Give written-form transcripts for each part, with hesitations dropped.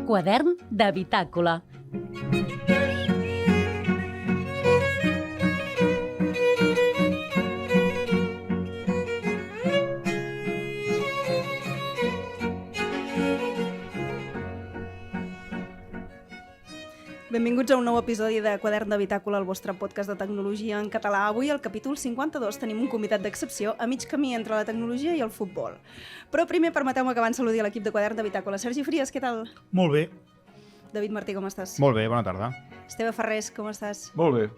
Quadern de bitàcola. Benvinguts a un nou episodi de Quadern de Bitàcola, el vostre podcast de tecnologia en català. Avui, al capítol 52, tenim un convidat d'excepció a mig camí entre la tecnologia i el futbol. Però primer permeteu-me que abans saludi a l'equip de Quadern de Bitàcola. Sergi Fries, què tal? Molt bé. David Martí, com estàs? Molt bé, bona tarda. Esteve Ferrés, com estàs? Molt bé.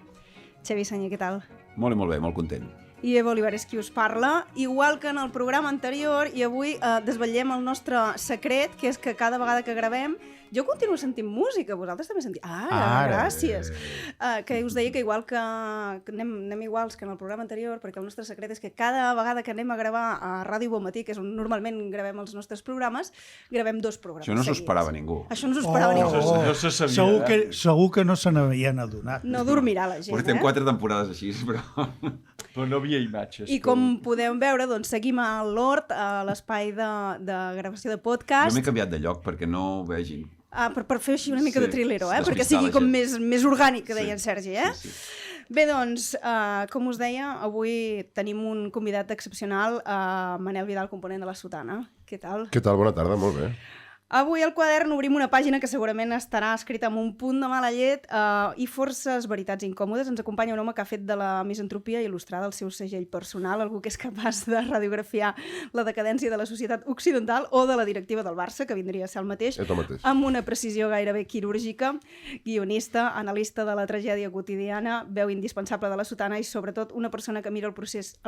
Xavi Senyer, què tal? Molt bé, molt content. I Eva Olivares, qui us parla, igual que en el programa anterior, i avui desvetllem el nostre secret, que és que cada vegada que gravem, jo continuo sentint música, vosaltres també sentiu. Gràcies. Que us deia que igual que anem iguals que en el programa anterior, perquè el nostre secret és que cada vegada que anem a gravar a Ràdio Bon Matí, que és on normalment gravem els nostres programes, gravem 2 programes. Això no s'ho esperava ningú. Això no s'ho esperava ningú. No se sabia. Segur que no se n'havien adonat. No dormirà la gent, Portem 4 temporades així, però no havia imatges. I com podeu veure, doncs seguim a l'Hort, a l'espai de gravació de podcast. Jo m'he canviat de lloc perquè no ho vegin. Per fer així una mica de trilero, perquè despistar sigui la com gent. més orgànic, que deia en Sergi, Sí. Bé, doncs, com us deia, avui tenim un convidat excepcional, Manel Vidal, component de La Sotana. Què tal? Què tal? Bona tarda, molt bé. Avui al quadern obrim una pàgina que segurament estarà escrita amb un punt de mala llet i forces veritats incòmodes. Ens acompanya un home que ha fet de la misantropia il·lustrada el seu segell personal, algú que és capaç de radiografiar la decadència de la societat occidental o de la directiva del Barça, que vindria a ser el mateix, amb una precisió gairebé quirúrgica, guionista, analista de la tragèdia quotidiana, veu indispensable de La Sotana i sobretot una persona que mira el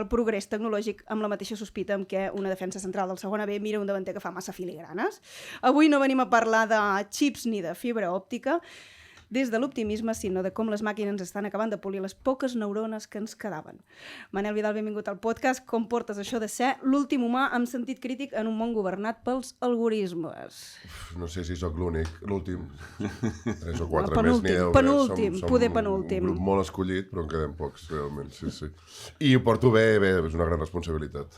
progrés tecnològic amb la mateixa sospita amb què una defensa central del segona B mira un davanter que fa massa filigranes. Avui no venim a parlar de xips ni de fibra òptica des de l'optimisme, sinó de com les màquines estan acabant de polir les poques neurones que ens quedaven. Manel Vidal, benvingut al podcast. Com portes això de ser l'últim humà amb sentit crític en un món governat pels algoritmes? No sé si sóc l'únic, l'últim. 3 o 4 penúltim, més n'hi deu. penúltim, Som poder penúltim. Un grup molt escollit, però en quedem pocs, realment, sí. I ho porto bé, és una gran responsabilitat.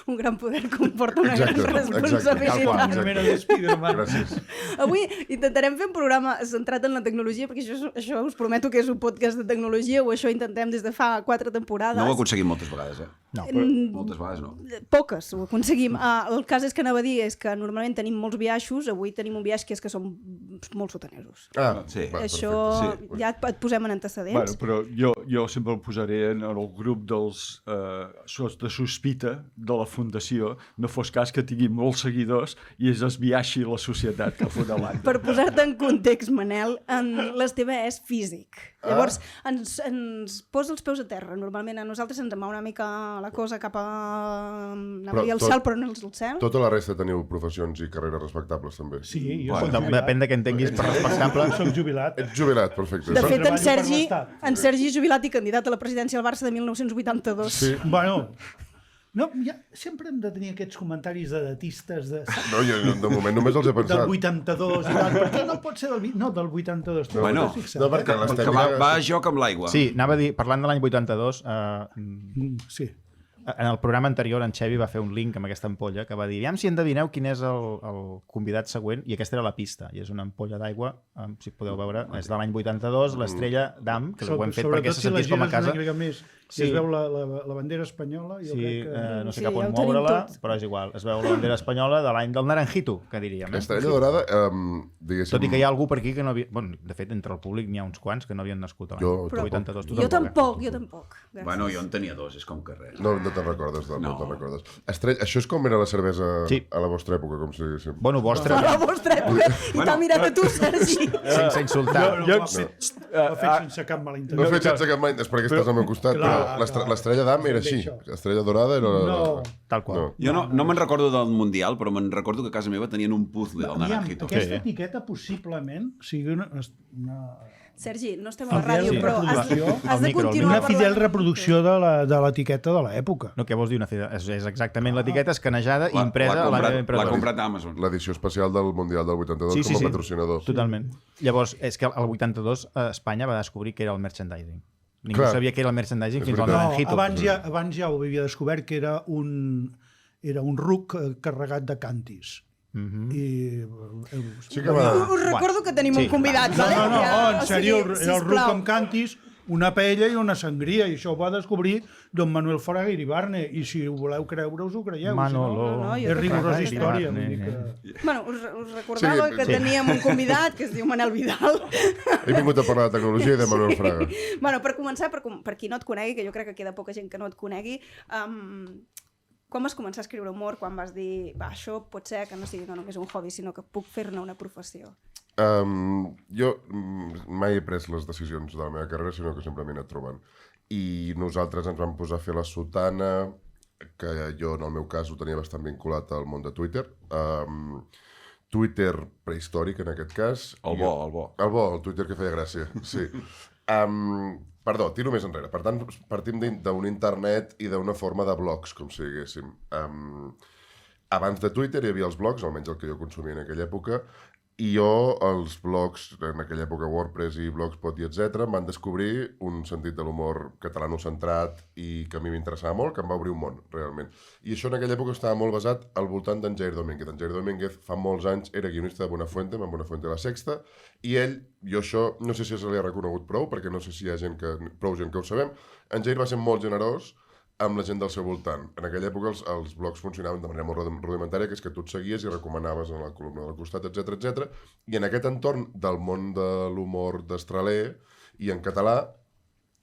Un gran poder comporta una gran responsabilitat. Una mena de Spiderman. Gràcies. Avui intentarem fer un programa centrat en la tecnologia, perquè això us prometo que és un podcast de tecnologia, o això intentem des de fa 4 temporades. No ho aconseguim moltes vegades, No, moltes vegades no. Poques, ho aconseguim. El cas és que anava a dir és que normalment tenim molts biaixos, avui tenim un biaix que és que som molt sotanesos. Sí. Això perfecte, sí. ja et posem en antecedents. Però jo sempre el posaré en el grup dels de sospita de la fundació, no fos cas que tingui molts seguidors i es desviaixi la societat cap endavant. Per posar-te en context, Manel, l'Esteve és físic. Llavors, ens posa els peus a terra. Normalment a nosaltres ens en va una mica la cosa cap a al cel, però no al cel. Tota la resta teniu professions i carreres respectables, també. Sí, jo Bueno, depèn de què entenguis per respectable. soc jubilat. Ets jubilat, perfecte. De fet, treballo per l'Estat. en Sergi és jubilat i candidat a la presidència del Barça de 1982. Sí. Bueno, no, sempre hem de tenir aquests comentaris de datistes No, jo de moment només els he pensat. del 82 i tal. Per què no pot ser del 82? No, Bueno, no, perquè Que l'estètica... va a joc amb l'aigua. Sí, anava a dir, parlant de l'any 82, Sí. en el programa anterior en Xevi va fer un link amb aquesta ampolla que va dir, aviam si endevineu quin és el convidat següent, i aquesta era la pista, i és una ampolla d'aigua, si podeu veure, és de l'any 82, l'Estrella d'Am, que ho hem fet perquè se sentís com a casa. Més, Sí. es veu la bandera espanyola, jo Sí, crec que... no sé Sí, cap ja on ho tenim moure-la, tot. però és igual. Es veu la bandera espanyola de l'any del Naranjito, que diríem. Estrella Dorada, diguéssim... Tot i que hi ha algú per aquí que no havia... Bueno, de fet, entre el públic n'hi ha uns quants que no havien nascut a l'any Jo 82. Tu Jo tampoc. Gràcies. Bueno, jo en tenia 2, és com que res. No te'n recordes, no No. te'n recordes. Estrella, això és com era la cervesa Sí. a la vostra època, com si diguéssim. Bueno, vostre, A la vostra època. I t'ha mirat a tu, Sergi. sense insultar. Ho ha fet sense cap mala No he intenció. fet sense cap mai, és perquè estàs al meu costat, Clar, però l'estrella d'Am era així. Això. Estrella Dorada era... No. Tal qual. No. Jo no me'n recordo del Mundial, però me'n recordo que a casa meva tenien un puzzle del Naranjito. Aquesta etiqueta possiblement sigui una Sergi, no estem a la ràdio, Fidel però has de reproducció. continuar fidel parlant. reproducció de l'etiqueta de l'època. No, què vols dir? És exactament l'etiqueta escanejada i L'ha impresa a l'àrea L'ha impressora. comprat a Amazon. L'edició especial del Mundial del 82 Sí, sí, com a sí. patrocinador. Totalment. Llavors, és que el 82 Espanya va descobrir que era el merchandising. Ningú Clar. sabia que era el merchandising És fins al veritat. No, Naranjito. abans ja ho havia descobert que era era un ruc carregat de cantis. I... Sí que va... Us recordo que tenim un convidat, No, vale? no, Ja, en o sèrio, sigui, era el ruc sisplau. amb cantis, una paella i una sangria, i això ho va descobrir don Manuel Fraga Iribarne, i si ho voleu creure, us ho creieu. Manolo. No, jo És rigorosa crec que- història. Vull dir que... Bueno, us recordava Sí, que sí. teníem un convidat que es diu Manel Vidal. He vingut a parlar de tecnologia i de Manuel Fraga. Bueno, per començar, per qui no et conegui, que jo crec que queda poca gent que no et conegui, com vas començar a escriure humor quan vas dir, va, això pot ser que no sigui no només un hobby, sinó que puc fer-ne una professió? Jo mai he pres les decisions de la meva carrera, sinó que sempre m'he anat trobant. I nosaltres ens vam posar a fer la sotana, que jo, en el meu cas, ho tenia bastant vinculat al món de Twitter. Twitter prehistòric, en aquest cas. El bo, el bo. El bo, el Twitter que feia gràcia, sí. Perdó, tiro més enrere. Per tant, partim d'un internet i d'una forma de blogs, com si diguéssim. Abans de Twitter hi havia els blogs, almenys el que jo consumia en aquella època, i jo, els blogs, en aquella època WordPress i Blogspot i etc, em van descobrir un sentit de l'humor catalanocentrat i que a mi m'interessava molt, que em va obrir un món, realment. I això en aquella època estava molt basat al voltant d'en Jair Domínguez. En Jair Domínguez fa molts anys era guionista de Buenafuente, amb Buenafuente La Sexta, i ell, jo això, no sé si se li ha reconegut prou, perquè no sé si hi ha prou gent que ho sabem, en Jair va ser molt generós amb la gent del seu voltant. En aquella època els blogs funcionaven de manera molt rudimentària, que és que tu et seguies i recomanaves en la columna del costat, etc. I en aquest entorn del món de l'humor d'Estraler i en català,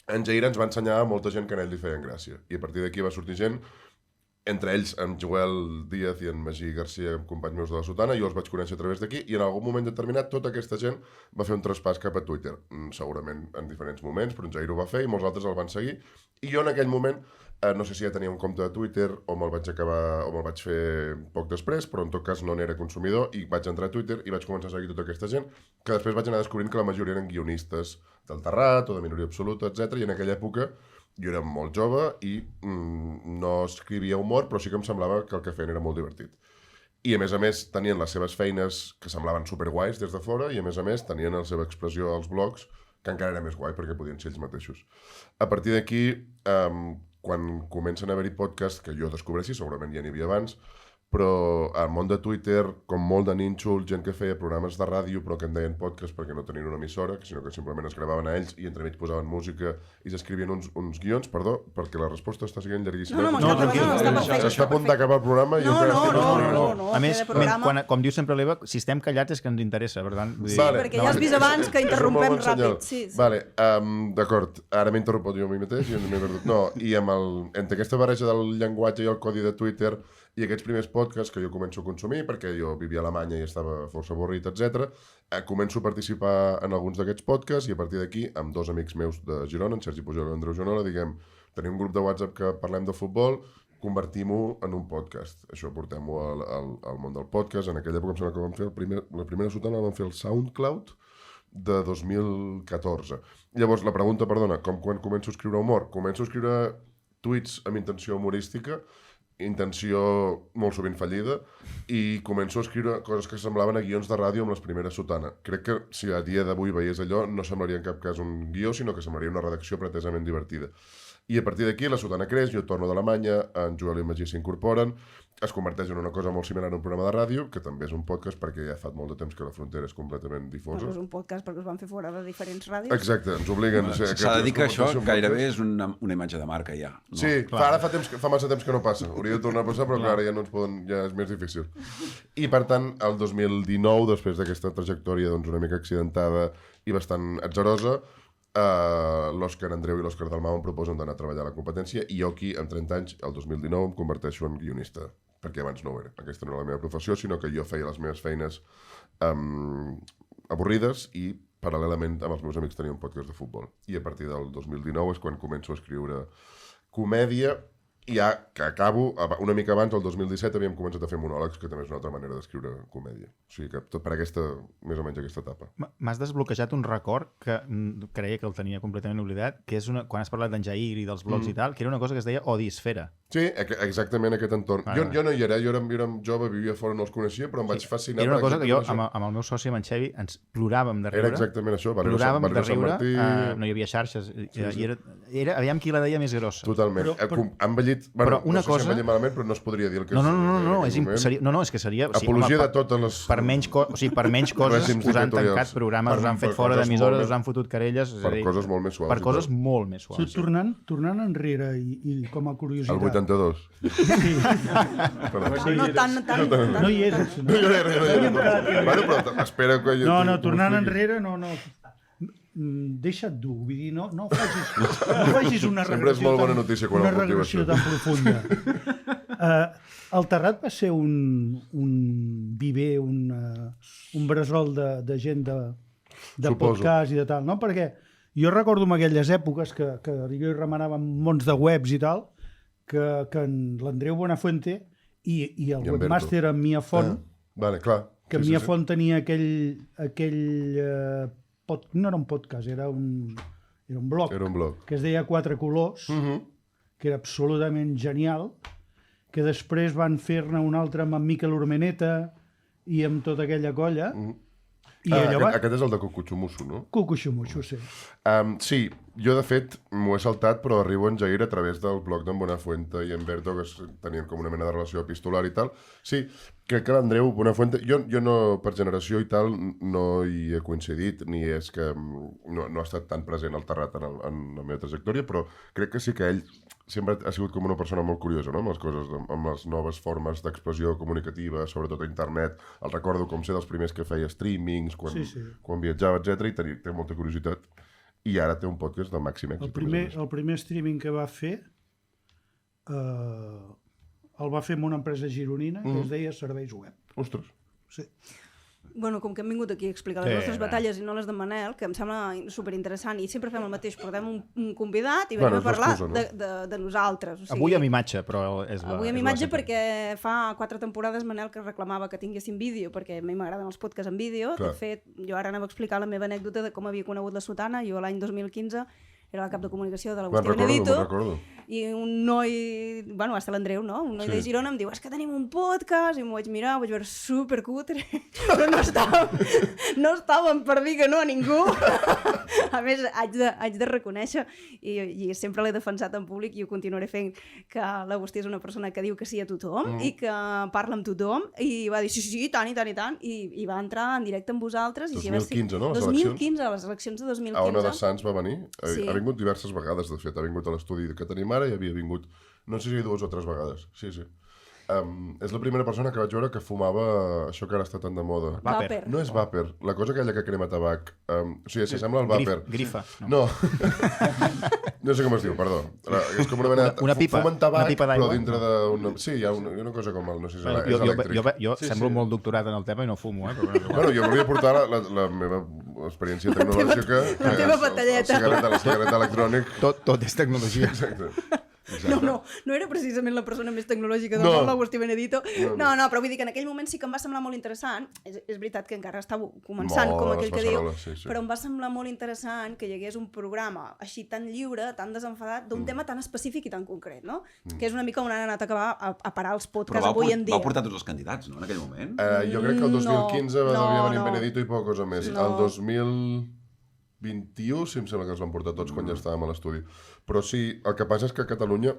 en Jair ens va ensenyar a molta gent que a ell li feien gràcia. I a partir d'aquí va sortir gent, entre ells en Joel Díaz i en Magí Garcia, companys meus de la sotana, jo els vaig conèixer a través d'aquí, i en algun moment determinat tota aquesta gent va fer un traspàs cap a Twitter, segurament en diferents moments, però en Jair ho va fer i molts altres el van seguir, i jo en aquell moment no sé si ja tenia un compte de Twitter o me'l vaig fer poc després, però en tot cas no n'era consumidor, i vaig entrar a Twitter i vaig començar a seguir tota aquesta gent, que després vaig anar descobrint que la majoria eren guionistes del Terrat o de Minoria Absoluta, etc. I en aquella època jo era molt jove i no escrivia humor, però sí que em semblava que el que feien era molt divertit. I a més tenien les seves feines que semblaven superguais des de fora, i a més tenien la seva expressió als blogs, que encara era més guai perquè podien ser ells mateixos. A partir d'aquí, quan comencen a haver-hi podcasts, que jo descobreixi, segurament ja n'hi havia abans, però al món de Twitter, com molt de nínxol, gent que feia programes de ràdio però que en deien podcast perquè no tenien una emissora, sinó que simplement es gravaven a ells i entremig posaven música i s'escrivien uns guions, perdó, perquè la resposta està sent llarguíssima. No, tranquil. està perfecte. S'està a punt d'acabar el programa i encara estic descobrint-ho. no. A més, fer de programa. com diu sempre l'Eva, si estem callats és que ens interessa, per tant... Vull dir... Vale. Perquè ja has vist abans que És un interrompem molt bon senyal. ràpid. Sí. Vale, d'acord, ara m'he interromput jo a mi mateix i m'he perdut. No, i entre aquesta barreja del llenguatge i el codi de Twitter i aquests primers podcasts que jo començo a consumir, perquè jo vivia a Alemanya i estava força avorrit, etc, començo a participar en alguns d'aquests podcasts, i a partir d'aquí, amb dos amics meus de Girona, en Sergi Pujol i Andreu Jonola, diguem, tenim un grup de WhatsApp que parlem de futbol, convertim-ho en un podcast. Això portem-ho al món del podcast. En aquella època em sembla que vam fer la primera sotana la vam fer al SoundCloud de 2014. Llavors, la pregunta, perdona, quan començo a escriure humor? Començo a escriure tuits amb intenció humorística, intenció molt sovint fallida, i començo a escriure coses que semblaven a guions de ràdio amb les primeres sotana. Crec que si a dia d'avui veiés allò no semblaria en cap cas un guió, sinó que semblaria una redacció pretesament divertida. I a partir d'aquí la sotana creix, jo torno d'Alemanya, en Joel i en Magí s'incorporen, es converteix en una cosa molt similar a un programa de ràdio, que també és un podcast perquè ja fa molt de temps que la frontera és completament difosa. És un podcast perquè us van fer fora de diferents ràdios. Exacte, ens obliguen a ser... S'ha de dir que això un gairebé podcast. és una imatge de marca ja. No? Sí, ara fa massa temps que no passa. Hauria de tornar a passar, però clar, ara ja no ens poden, ja és més difícil. I per tant, el 2019, després d'aquesta trajectòria doncs, una mica accidentada i bastant atzerosa, l'Òscar Andreu i l'Òscar Dalmau em proposen d'anar a treballar a la competència, i jo aquí, amb 30 anys, el 2019, em converteixo en guionista, perquè abans no ho era. Aquesta no era la meva professió, sinó que jo feia les meves feines avorrides i paral·lelament amb els meus amics tenia un podcast de futbol. I a partir del 2019 és quan començo a escriure comèdia, i ja que acabo, una mica abans, el 2017, havíem començat a fer monòlegs, que també és una altra manera d'escriure comèdia. O sigui que tot per aquesta, més o menys aquesta etapa. M'has desbloquejat un record que creia que el tenia completament oblidat, que és quan has parlat d'en Jair i dels blogs i tal, que era una cosa que es deia Odisfera. Sí, exactament aquest entorn. Jo no hi era, jo era jove, vivia fora, no els coneixia, però em vaig fascinar. Era una cosa que jo, amb el meu soci, amb en Xevi, ens ploràvem de riure. Era exactament això, ploràvem de riure, Martí... no hi havia xarxes, i era aviam qui la deia més grossa. Totalment. Ha envellit... Però una no sé si cosa... envellit malament, però no es podria dir el que és que seria... Apologia de totes les... Per menys coses us han tancat programes, us han fet fora d'emissores, us han fotut querelles... Per coses molt més suaus. Per coses molt més suaus. Tornant enrere i com a curiositat... El 82. Sí. No tant. No hi és. No hi era. Bueno, però espera que... No, tornant enrere, no. Deixa't dur, vull dir, no facis una regressió. Sempre és molt bona notícia quan una regressió tan profunda. El Terrat va ser un viver, un bressol de gent de podcast i de tal, no? Perquè jo recordo en aquelles èpoques que jo hi remenava mons de webs i tal, que l'Andreu Buenafuente i el webmaster en Mia Font, vale, clar. que Mia Font tenia aquell no era un podcast, era un blog, que es deia Quatre Colors, que era absolutament genial, que després van fer-ne un altre amb en Miquel Urmeneta i amb tota aquella colla. Aquest és el de Cucuxumusu, no? Cucuxumusu, sí. Sí, jo de fet m'ho he saltat, però arribo en Jair a través del blog d'en Buenafuente i en Berto, que tenien com una mena de relació epistolar i tal. Sí, crec que l'Andreu Buenafuente... Jo no, per generació i tal, no hi he coincidit, ni és que no ha estat tan present al Terrat en la meva trajectòria, però crec que sí que ell sempre ha sigut com una persona molt curiosa, no?, amb les coses, amb les noves formes d'expressió comunicativa, sobretot a internet. El recordo com ser dels primers que feia streamings, quan viatjava, etc. I té molta curiositat. I ara té un podcast de màxim èxit. El primer streaming que va fer el va fer amb una empresa gironina que es deia Serveis Web. Ostres. Sí. Bueno, com que hem vingut aquí a explicar les nostres batalles i no les de Manel, que em sembla superinteressant, i sempre fem el mateix, portem un convidat i venim a parlar de nosaltres. O sigui, avui amb imatge, però és la... Avui amb imatge perquè fa 4 temporades Manel que reclamava que tinguéssim vídeo, perquè a mi m'agraden els podcasts en vídeo. De fet, jo ara anava a explicar la meva anècdota de com havia conegut la Sotana. Jo l'any 2015 era la cap de comunicació de l'Agustí Benedito. I un noi, bueno, va ser l'Andreu, no? Un noi de Girona em diu, és que tenim un podcast, i m'ho vaig mirar, ho vaig veure supercutre, però no estàvem per dir que no a ningú. A més, haig de reconèixer, i sempre l'he defensat en públic i ho continuaré fent, que l'Agustí és una persona que diu que sí a tothom i que parla amb tothom, i va dir sí, tant, i va entrar en directe amb vosaltres. 2015, no? 2015, a les eleccions de 2015. A Ona de Sants va venir? Sí. Ha vingut diverses vegades, de fet. Ha vingut a l'estudi que tenim ara i havia vingut, no sé si 2 o 3 vegades. Sí. És la primera persona que vaig veure que fumava això que ara està tan de moda. Vàper. No és vàper, la cosa aquella que crema tabac. O sigui, s'assembla al vàper. Grifa. No. No sé com es diu, perdó. És com una mena... Una pipa. Fumen tabac, d'aigua. però dintre d'una... Sí, hi ha una cosa com el... No sé si és elèctric. Jo semblo molt doctorat en el tema i no fumo, Bueno, jo volia portar la meva experiència tecnològica. La teva batalleta. La cigareta elèctric. Tot és tecnologia. Exacte. No era precisament la persona més tecnològica del món, l'Agustí Benedito. No, però vull dir que en aquell moment sí que em va semblar molt interessant. És veritat que encara estava començant, com aquell que diu, però em va semblar molt interessant que hi hagués un programa així tan lliure, tan desenfadat, d'un tema tan específic i tan concret, no? Que és una mica on han anat a acabar a parar els podcasts avui en dia. Però vau portar tots els candidats, no?, en aquell moment? Jo crec que el 2015 devia venir Benedito i poca cosa més. El 2021 sí em sembla que els van portar tots quan ja estàvem a l'estudi. Però sí, el que passa és que a Catalunya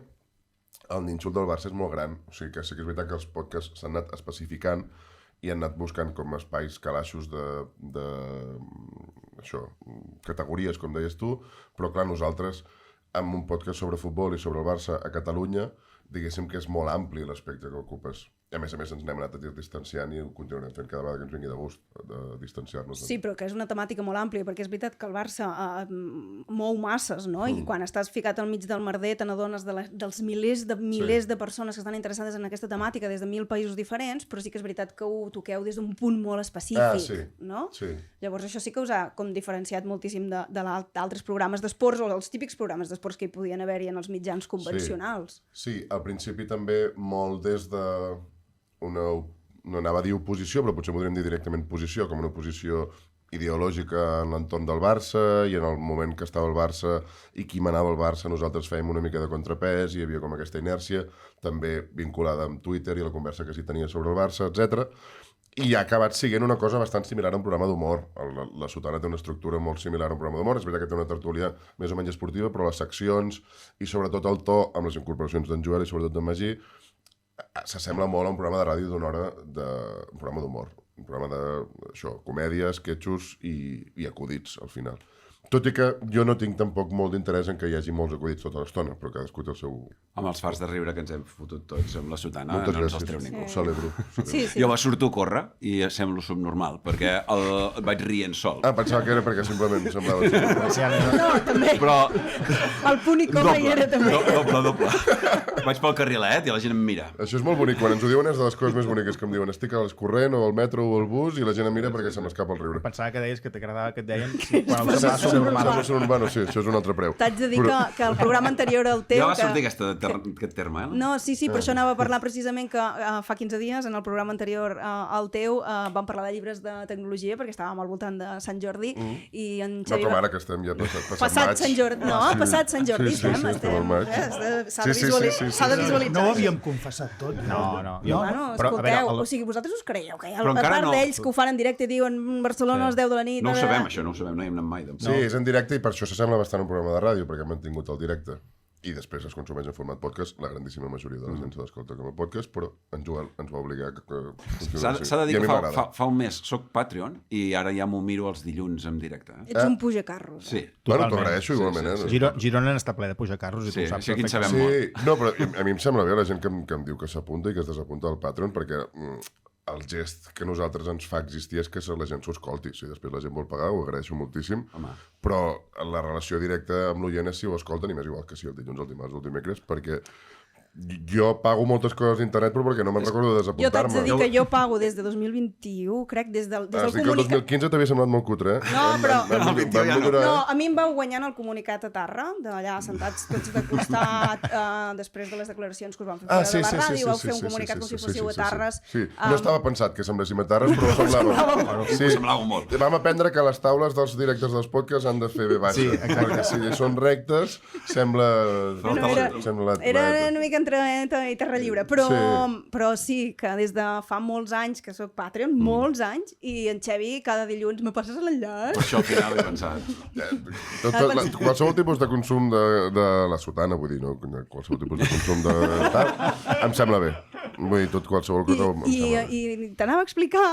el nínxol del Barça és molt gran. O sigui que sí que és veritat que els podcasts s'han anat especificant i han anat buscant com espais calaixos de categories, com deies tu, però clar, nosaltres amb un podcast sobre futbol i sobre el Barça a Catalunya, diguéssim que és molt ampli l'aspecte que ocupes. A més ens n'hem anat distanciant i ho continuarem fent cada vegada que ens vingui de gust de distanciar-nos. Sí, però que és una temàtica molt àmplia, perquè és veritat que el Barça mou masses, no? I quan estàs ficat al mig del merder te n'adones dels milers de persones que estan interessades en aquesta temàtica des de 1000 països diferents, però sí que és veritat que ho toqueu des d'un punt molt específic, no? Sí. Llavors això sí que us ha com diferenciat moltíssim d'altres programes d'esports o els típics programes d'esports que hi podien haver-hi en els mitjans convencionals. Sí, al principi també molt des de no anava a dir oposició, però potser podríem dir directament posició, com una oposició ideològica en l'entorn del Barça, i en el moment que estava el Barça i qui manava el Barça, nosaltres fèiem una mica de contrapès, i hi havia com aquesta inèrcia, també vinculada amb Twitter i la conversa que s'hi tenia sobre el Barça, etc. I ha acabat sent una cosa bastant similar a un programa d'humor. La Sotana té una estructura molt similar a un programa d'humor. És veritat que té una tertúlia més o menys esportiva, però les seccions i sobretot el to, amb les incorporacions d'en Joel i sobretot d'en Magí, s'assembla molt a un programa de ràdio d'una hora, un programa d'humor. Un programa de comèdies, sketchos i acudits, al final. Tot i que jo no tinc tampoc molt d'interès en que hi hagi molts acudits tota l'estona, però cadascú té el seu... Amb els farts de riure que ens hem fotut tots amb la Sotana, Moltes no ens els gràcies. treu ningú. Ho celebro. Sí. Jo surto a córrer i semblo subnormal, perquè vaig rient sol. Pensava que era perquè simplement semblava... No, també. Però El punt i coma hi era també. doble. Vaig pel carrilet i la gent em mira. Això és molt bonic, quan ens ho diuen és de les coses més boniques que em diuen. Estic al corrent o al metro o al bus i la gent em mira perquè se m'escapa el riure. Pensava que deies que t'agradava que et deien quan el semblava subnormal. Urbano, sí, això és un altre preu. T'haig de dir que el programa anterior al teu... Ja va sortir aquest terme, eh? No, sí, per això anava a parlar precisament que fa 15 dies, en el programa anterior al teu, vam parlar de llibres de tecnologia, perquè estàvem al voltant de Sant Jordi, i en No Xavi... com ara que estem ja passat Passat maig. Sant Jordi, no, passat Sant Jordi Sí, estem al maig. S'ha de visualitzar. No ho havíem confessat tot. No. Bueno, escolteu, o sigui, vosaltres us creieu que hi ha Però a encara part no. d'ells que ho fan en directe i diuen Barcelona a les 10 de la nit... No ho sabem, això, no ho sabem, no hi hem anat mai. Tampoc. Sí, és en directe i per això s'assembla bastant a un programa de ràdio, perquè hem mantingut el directe. I després es consumeix en format podcast, la grandíssima majoria de la gent se l'escolta com a podcast, però en Joel ens va obligar que funcionés S'ha de dir I a mi que m'agrada. fa un mes soc Patreon i ara ja m'ho miro els dilluns en directe. Ets un pujacarros. Sí. Bueno, t'ho agraeixo igualment, eh? Girona n'està ple de pujacarros i tu Sí, ho saps així aquí en perfectament. sabem Sí, no, però a mi em sembla bé la gent que em diu que s'apunta i que es desapunta al Patreon, perquè el gest que a nosaltres ens fa existir és que la gent s'ho escolti. Si després la gent vol pagar, ho agraeixo moltíssim, Home. però la relació directa amb l'oient és si ho escolten, i m'és igual que si el dilluns, el dimarts o el dimecres, perquè jo pago moltes coses d'internet, però perquè no me'n recordo de Jo t'haig desapuntar-me. de dir que jo pago des de 2021, crec, des del Has dit que el comunicat... 2015 t'havia semblat molt cutre, eh? No, però- Vam millorar, No, a mi em vau guanyant el comunicat a Tarra, d'allà sentats tots de costat, després de les declaracions que us van fer fora de la ràdio, vau fer un comunicat com si fóssiu a Tarres. Sí, no estava pensat que sembléssim a Tarres, però semblava. Sí. Semblava molt. Vam aprendre que les taules dels directes dels podcasts han de fer bé baixa. Sí, exacte. Perquè si són rectes, sembla... Era una mica entre Terra Lliure, però Sí. però sí que des de fa molts anys que sóc Patreon, molts anys, i en Xavi cada dilluns me passes l'enllaç. Per això al final he pensat. Qualsevol tipus de consum de la sotana, vull dir, no? Qualsevol tipus de consum de tal, em sembla bé. Vull dir, qualsevol cosa em sembla bé. I t'anava a explicar,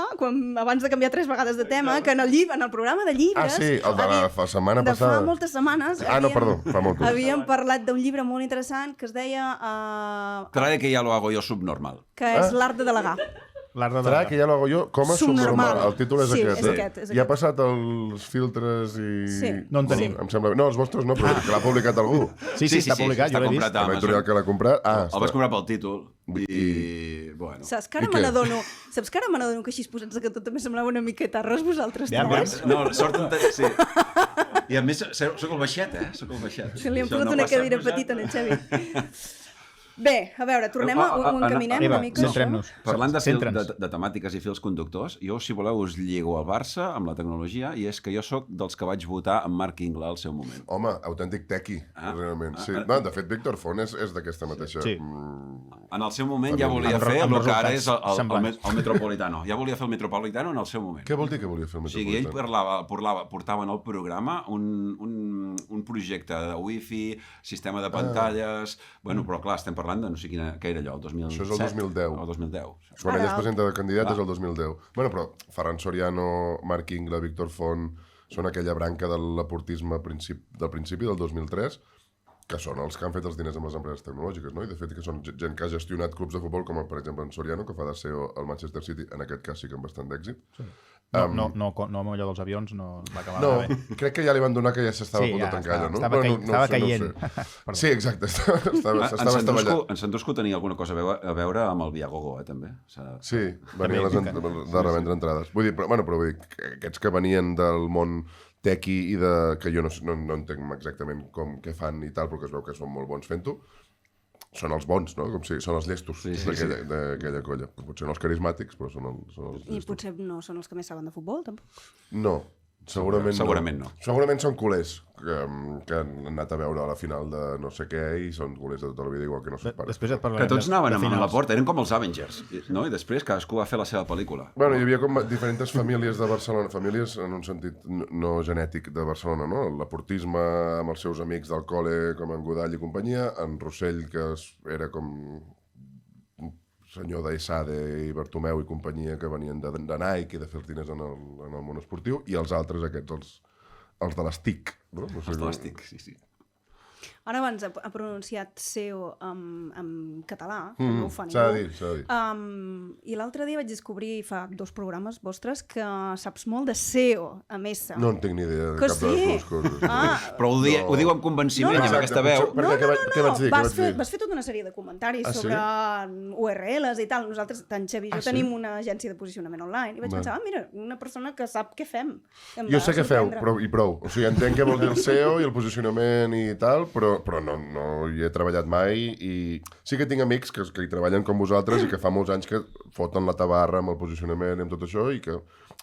abans de canviar 3 vegades de tema, que en el programa de llibres... Ah, sí, el de la setmana passada. De fa moltes setmanes... Ah, no, perdó, fa moltes. Havíem parlat d'un llibre molt interessant que es deia... Trae que ya lo hago yo subnormal. que és l'art de delegar. L'art de Serà que ja lo hago jo com a subnormal. El títol és Sí, aquest, és eh? aquest, és I ha aquest. passat els filtres i... Sí. No en tenim. Em sembla... No, els vostres no, però que l'ha publicat algú. Sí, està publicat, jo està l'he vist. comprat a La editorial Amazon. que l'ha comprat... Ah, El vaig comprar pel títol i... Bueno. Saps que ara I què? me n'adono que així posats que tot també semblava una miqueta res vosaltres Ja, tres? No, sort en sí. I a més, sóc el baixet, eh? Sóc el baixet. Que li hem Això posat no una passa. cadira petita en Xavi. Bé, a veure, tornem ho encaminem Eva, una mica. centrem-nos. Parlant de Centra'ns. temàtiques i fils conductors, jo, si voleu, us lligo al Barça amb la tecnologia, i és que jo sóc dels que vaig votar amb Marc Ingla al seu moment. Home, autèntic tequi, realment. Sí. No, de fet, Víctor Font és d'aquesta mateixa... Sí. En el seu moment ja volia Amb fer el que ara resultats és el semblants. Metropolitano. Ja volia fer el Metropolitano en el seu moment. Què vol dir que volia fer el O sigui, ell Metropolitano? portava en el programa un projecte de wifi, sistema de pantalles... Bueno, però clar, estem parlant de no sé quina... Què era allò, el 2007? Això és el 2010. El 2010. Quan ell es presenta de candidat Clar. és el 2010. Bueno, però Ferran Soriano, Marc Ingla, Víctor Font, són aquella branca de l'aportisme del principi del 2003, que són els que han fet els diners amb les empreses tecnològiques, no? I de fet que són gent que ha gestionat clubs de futbol, com per exemple en Soriano, que fa de CEO al Manchester City, en aquest cas sí que amb bastant d'èxit. No, amb allò dels avions no va acabar No, bé. crec que ja li van donar que ja s'estava Sí, a punt de ja tancar allò, no? estava Bueno, estava sé, caient. sé. Perdó. Sí, exacte, s'estava estavellant. En Sandusco tenia alguna cosa a veure amb el Viagogo, també. Sí, venien de revendre entrades. Vull dir, però vull dir, que aquests que venien del món tequi i que jo no entenc exactament què fan i tal, però que es veu que són molt bons fent-ho, són els bons, no? Com si són els llestos d'aquella colla. Potser no els carismàtics, però són els I llestos. potser no són els que més saben de futbol, tampoc. No, Segurament no. Segurament són culers que han anat a veure a la final de no sé què i són culers de tota la vida igual que no són pares. Després et Que parlarem tots anaven de amb la finals. porta, eren com els Avengers, no? I després cadascú va fer la seva pel·lícula. Bueno, hi havia com diferents famílies de Barcelona, famílies en un sentit no genètic de Barcelona, no? El Laportisme amb els seus amics del col·le, com en Godall i companyia, en Rossell, que era com un senyor d'Aissade i Bartomeu i companyia que venien de Nike i de fer diners en el món esportiu, i els altres aquests, els de les TIC, no? No sé Els com- plàstic, sí. Ara abans ha pronunciat SEO en català, que no ho fa s'ha de ningú. dir, s'ha de dir. I l'altre dia vaig descobrir, fa 2 programes vostres, que saps molt de SEO, a més. No en tinc ni idea de Que cap de les sí? dues coses. Ah. Però ho diu amb convenciment, No, no. amb aquesta veu. Per què? Què vaig dir? Què Vas vaig dir? fer tota una sèrie de comentaris Ah, sí? sobre URLs i tal. Nosaltres, tant Xavi i jo, Ah, sí? tenim una agència de posicionament online. I vaig pensar, mira, una persona que sap què fem. Em Jo va sé què feu, sorprendre. i prou. O sigui, entenc què vol dir el SEO i el posicionament i tal, però no hi he treballat mai i sí que tinc amics que hi treballen com vosaltres i que fa molts anys que foten la tabarra amb el posicionament i amb tot això i que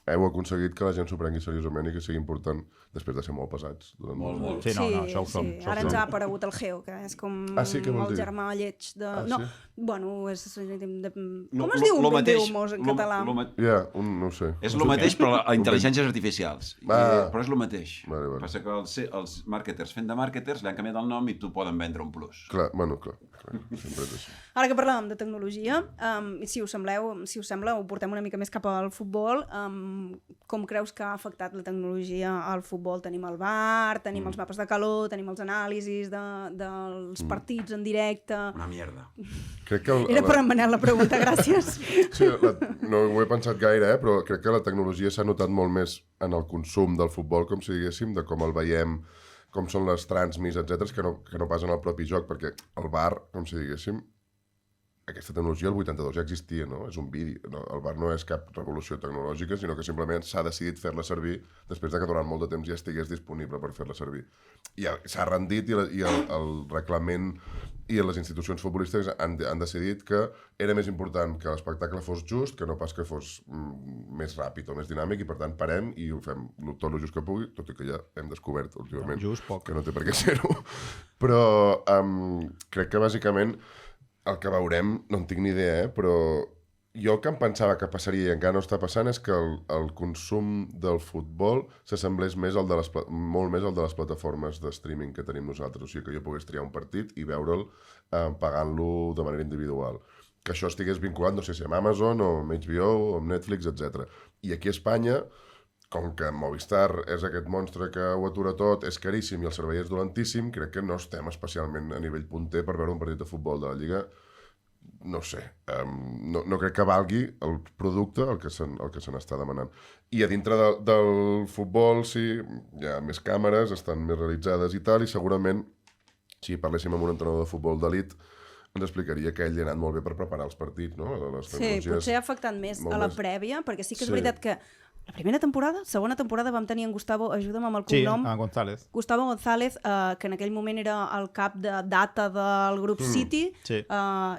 heu aconseguit que la gent s'ho prengui seriosament i que sigui important després de ser molt pesats. Molt. Sí, no, això ho som. Sí. Ara ens ha aparegut el Geo, que és com Ah, sí? Què vol el dir? germà lleig de... Ah, no, sí? bueno, és... Com Lo- es diu lo un mateix, humors en lo- català? lo ma- Ja, no ho sé. És el mateix, però a intel·ligències artificials. Ah. Però és el mateix. Vale. Passa que els marketers fent de marketers li han canviat el nom i tu poden vendre un plus. Clar, sempre és així. Ara que parlàvem de tecnologia, si us sembla, ho portem una mica més cap al futbol. Com creus que ha afectat la tecnologia al futbol? Tenim el VAR, tenim els mapes de calor, tenim els anàlisis dels partits en directe... Una mierda. Crec que Era per en Manel la pregunta, gràcies. Sí, no ho he pensat gaire, però crec que la tecnologia s'ha notat molt més en el consum del futbol, com si diguéssim, de com el veiem, com són les transmis, etc, que no pas en el propi joc, perquè el VAR, com si diguéssim, aquesta tecnologia el 82 ja existia, no? És un vídeo. No? El VAR no és cap revolució tecnològica, sinó que simplement s'ha decidit fer-la servir després de que durant molt de temps ja estigués disponible per fer-la servir. I s'ha rendit i el reglament i les institucions futbolístiques han decidit que era més important que l'espectacle fos just que no pas que fos més ràpid o més dinàmic i per tant parem i ho fem tot el just que pugui, tot i que ja hem descobert últimament Just poc. que no té per què ser-ho. Però crec que bàsicament el que veurem, no en tinc ni idea, però jo el que em pensava que passaria i encara no està passant és que el consum del futbol s'assemblés molt més al de les plataformes de streaming que tenim nosaltres. O sigui, que jo pogués triar un partit i veure'l pagant-lo de manera individual. Que això estigués vinculat, no sé si amb Amazon o amb HBO o amb Netflix, etc. I aquí a Espanya, com que Movistar és aquest monstre que ho atura tot, és caríssim i el servei és dolentíssim, crec que no estem especialment a nivell punter per veure un partit de futbol de la Lliga. No sé, no crec que valgui el producte el que se n'està demanant. I a dintre del futbol, sí, hi ha més càmeres, estan més realitzades i tal, i segurament, si parléssim amb un entrenador de futbol d'elit, ens explicaria que ell hi ha anat molt bé per preparar els partits, no? Les Sí, tecnologies potser ha afectat més molt a la més. prèvia, perquè sí que és Sí. veritat que la primera temporada, segona temporada, vam tenir en Gustavo, ajuda'm amb el Sí, cognom, a González. Gustavo González, que en aquell moment era el cap de data del grup City, sí.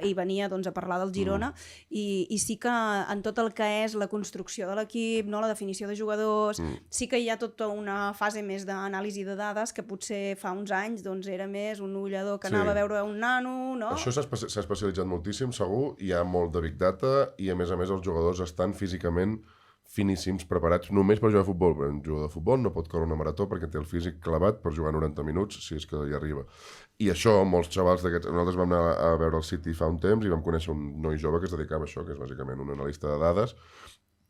i venia doncs, a parlar del Girona, i sí que en tot el que és la construcció de l'equip, no, la definició de jugadors, sí que hi ha tota una fase més d'anàlisi de dades que potser fa uns anys doncs, era més un ullador que Sí. anava a veure un nano, no? Això s'ha especialitzat moltíssim, segur, hi ha molt de Big Data i a més els jugadors estan físicament finíssims, preparats només per jugar a futbol. Però un jugador de futbol no pot córrer una marató perquè té el físic clavat per jugar 90 minuts, si és que hi arriba. I això, molts xavals d'aquests... Nosaltres vam anar a veure el City fa un temps i vam conèixer un noi jove que es dedicava a això, que és bàsicament un analista de dades,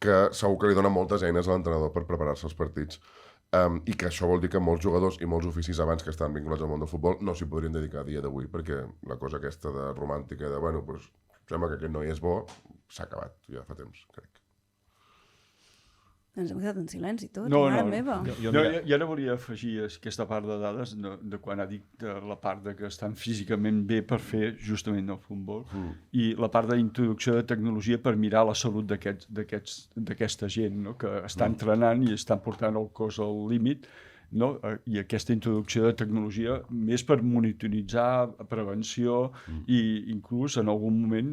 que segur que li dona moltes eines a l'entrenador per preparar-se els partits. I que això vol dir que molts jugadors i molts oficis abans que estan vinculats al món del futbol no s'hi podrien dedicar a dia d'avui, perquè la cosa aquesta de romàntica de, bueno, doncs, sembla que aquest noi és bo, s'ha acabat ja fa temps, crec. Ens hem quedat en silenci tot, No, mare no. meva. Jo no volia afegir aquesta part de dades de quan ha dit la part de que estan físicament bé per fer justament el futbol i la part d'introducció de tecnologia per mirar la salut d'aquesta gent, no? Que està entrenant i estan portant el cos al límit no? I aquesta introducció de tecnologia més per monitoritzar, prevenció i inclús en algun moment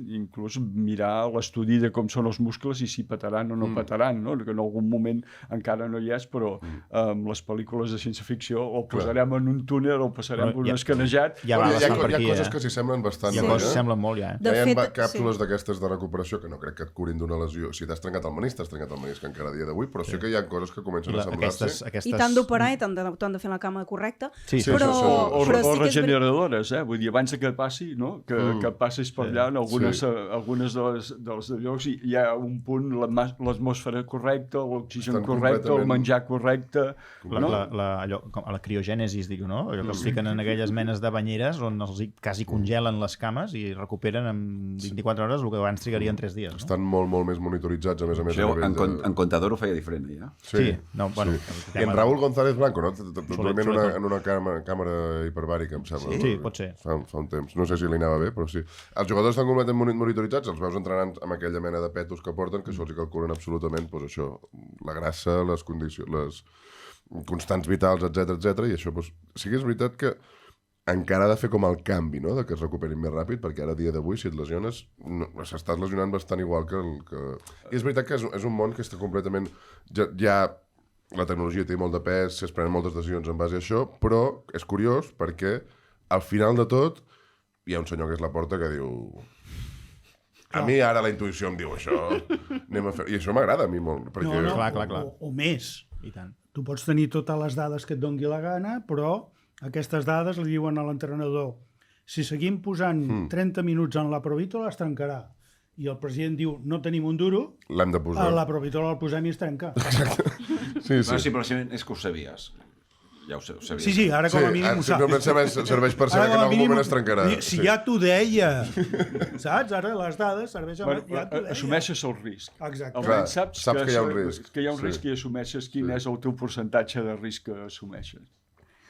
mirar l'estudi de com són els muscles i si petaran o no petaran, no? Que en algun moment encara no hi és, però amb les pel·lícules de ciència-ficció el posarem en un túnel, el passarem per un escanejat. Ja va hi ha bastant per aquí, coses que s'hi semblen bastant. Hi ha coses que semblen molt, ja. De Hi ha fet, càpsules d'aquestes de recuperació que no crec que et curin d'una lesió. Si t'has trencat el menisc, t'has trencat el menisc encara a dia d'avui, però sí que hi ha coses que comencen a semblar-se. I t'han d'operar i t'han de fer la cama correcta. Sí, però, O però sí que és regeneradores, vull dir, abans que passi, no? Que passis per allà en algunes de les llocs hi ha un punt, l'atmosfera correcta, l'oxigen correcte, el menjar correcte. Allò, a la criogènesis, diu, no? Allò que els fiquen en aquelles menes de banyeres on els quasi congelen les cames i recuperen en 24 hores el que abans trigarien 3 dies. No? Estan molt, molt més monitoritzats, a més a més. En Contador ho feia diferent, ja. Sí, no, bueno... I en Raúl González Blanco, no? Dormint en una càmera hiperbàrica, em sembla. Sí, pot ser. Fa un temps. No sé si li anava bé, però sí. Els jugadors estan completament monitoritzats, els veus entrenant amb aquella mena de petos que porten, que això els calculen absolutament, doncs això, la grassa, les condicions, les constants vitals, etc. I això, doncs, sí que és veritat que encara ha de fer com el canvi, no?, de que es recuperin més ràpid, perquè ara, a dia d'avui, si et lesiones, s'estàs lesionant bastant igual que I és veritat que és un món que està completament... Ja la tecnologia té molt de pes, es prenen moltes decisions en base a això, però és curiós perquè, al final de tot, hi ha un senyor que és Laporta que diu... A mi ara la intuïció em diu això, anem a fer... I això m'agrada a mi molt, perquè... No, Clar. O més. I tant. Tu pots tenir totes les dades que et doni la gana, però aquestes dades li diuen a l'entrenador: si seguim posant 30 minuts en la provítola es trencarà. I el president diu: no tenim un duro, L'hem de posar. a la provítola el posem i es trenca. Sí. Bueno, simplement és que ho sabies. Ja ho sabies. Sí, ara com a mínim ho saps. Simplement serveix per saber que en algun moment es trencarà. Si ja t'ho deia, saps? Ara les dades serveixen... Bueno, ja t'ho deia. Assumeixes el risc. Exacte. Almenys saps que hi ha un risc. Que hi ha un risc i assumeixes quin és el teu percentatge de risc que assumeixes.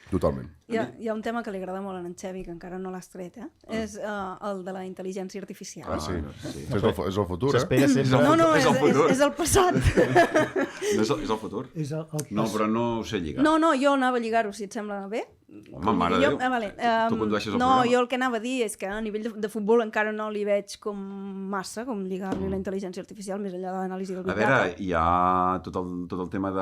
Totalment. Hi ha un tema que li agrada molt a en Xevi, que encara no l'has tret, és el de la intel·ligència artificial. Sí. És el futur, S'espera sempre... No, És el futur. és el passat. És el futur? És el No, però no ho sé lligar. No, jo anava a lligar-ho, si et sembla bé. Home, mare de Déu. Vale. Tu condueixes el no, programa. jo el que anava a dir és que a nivell de futbol encara no li veig com massa, com lligar-li la intel·ligència artificial, més enllà de l'anàlisi del A Big Data. veure, hi ha tot el tema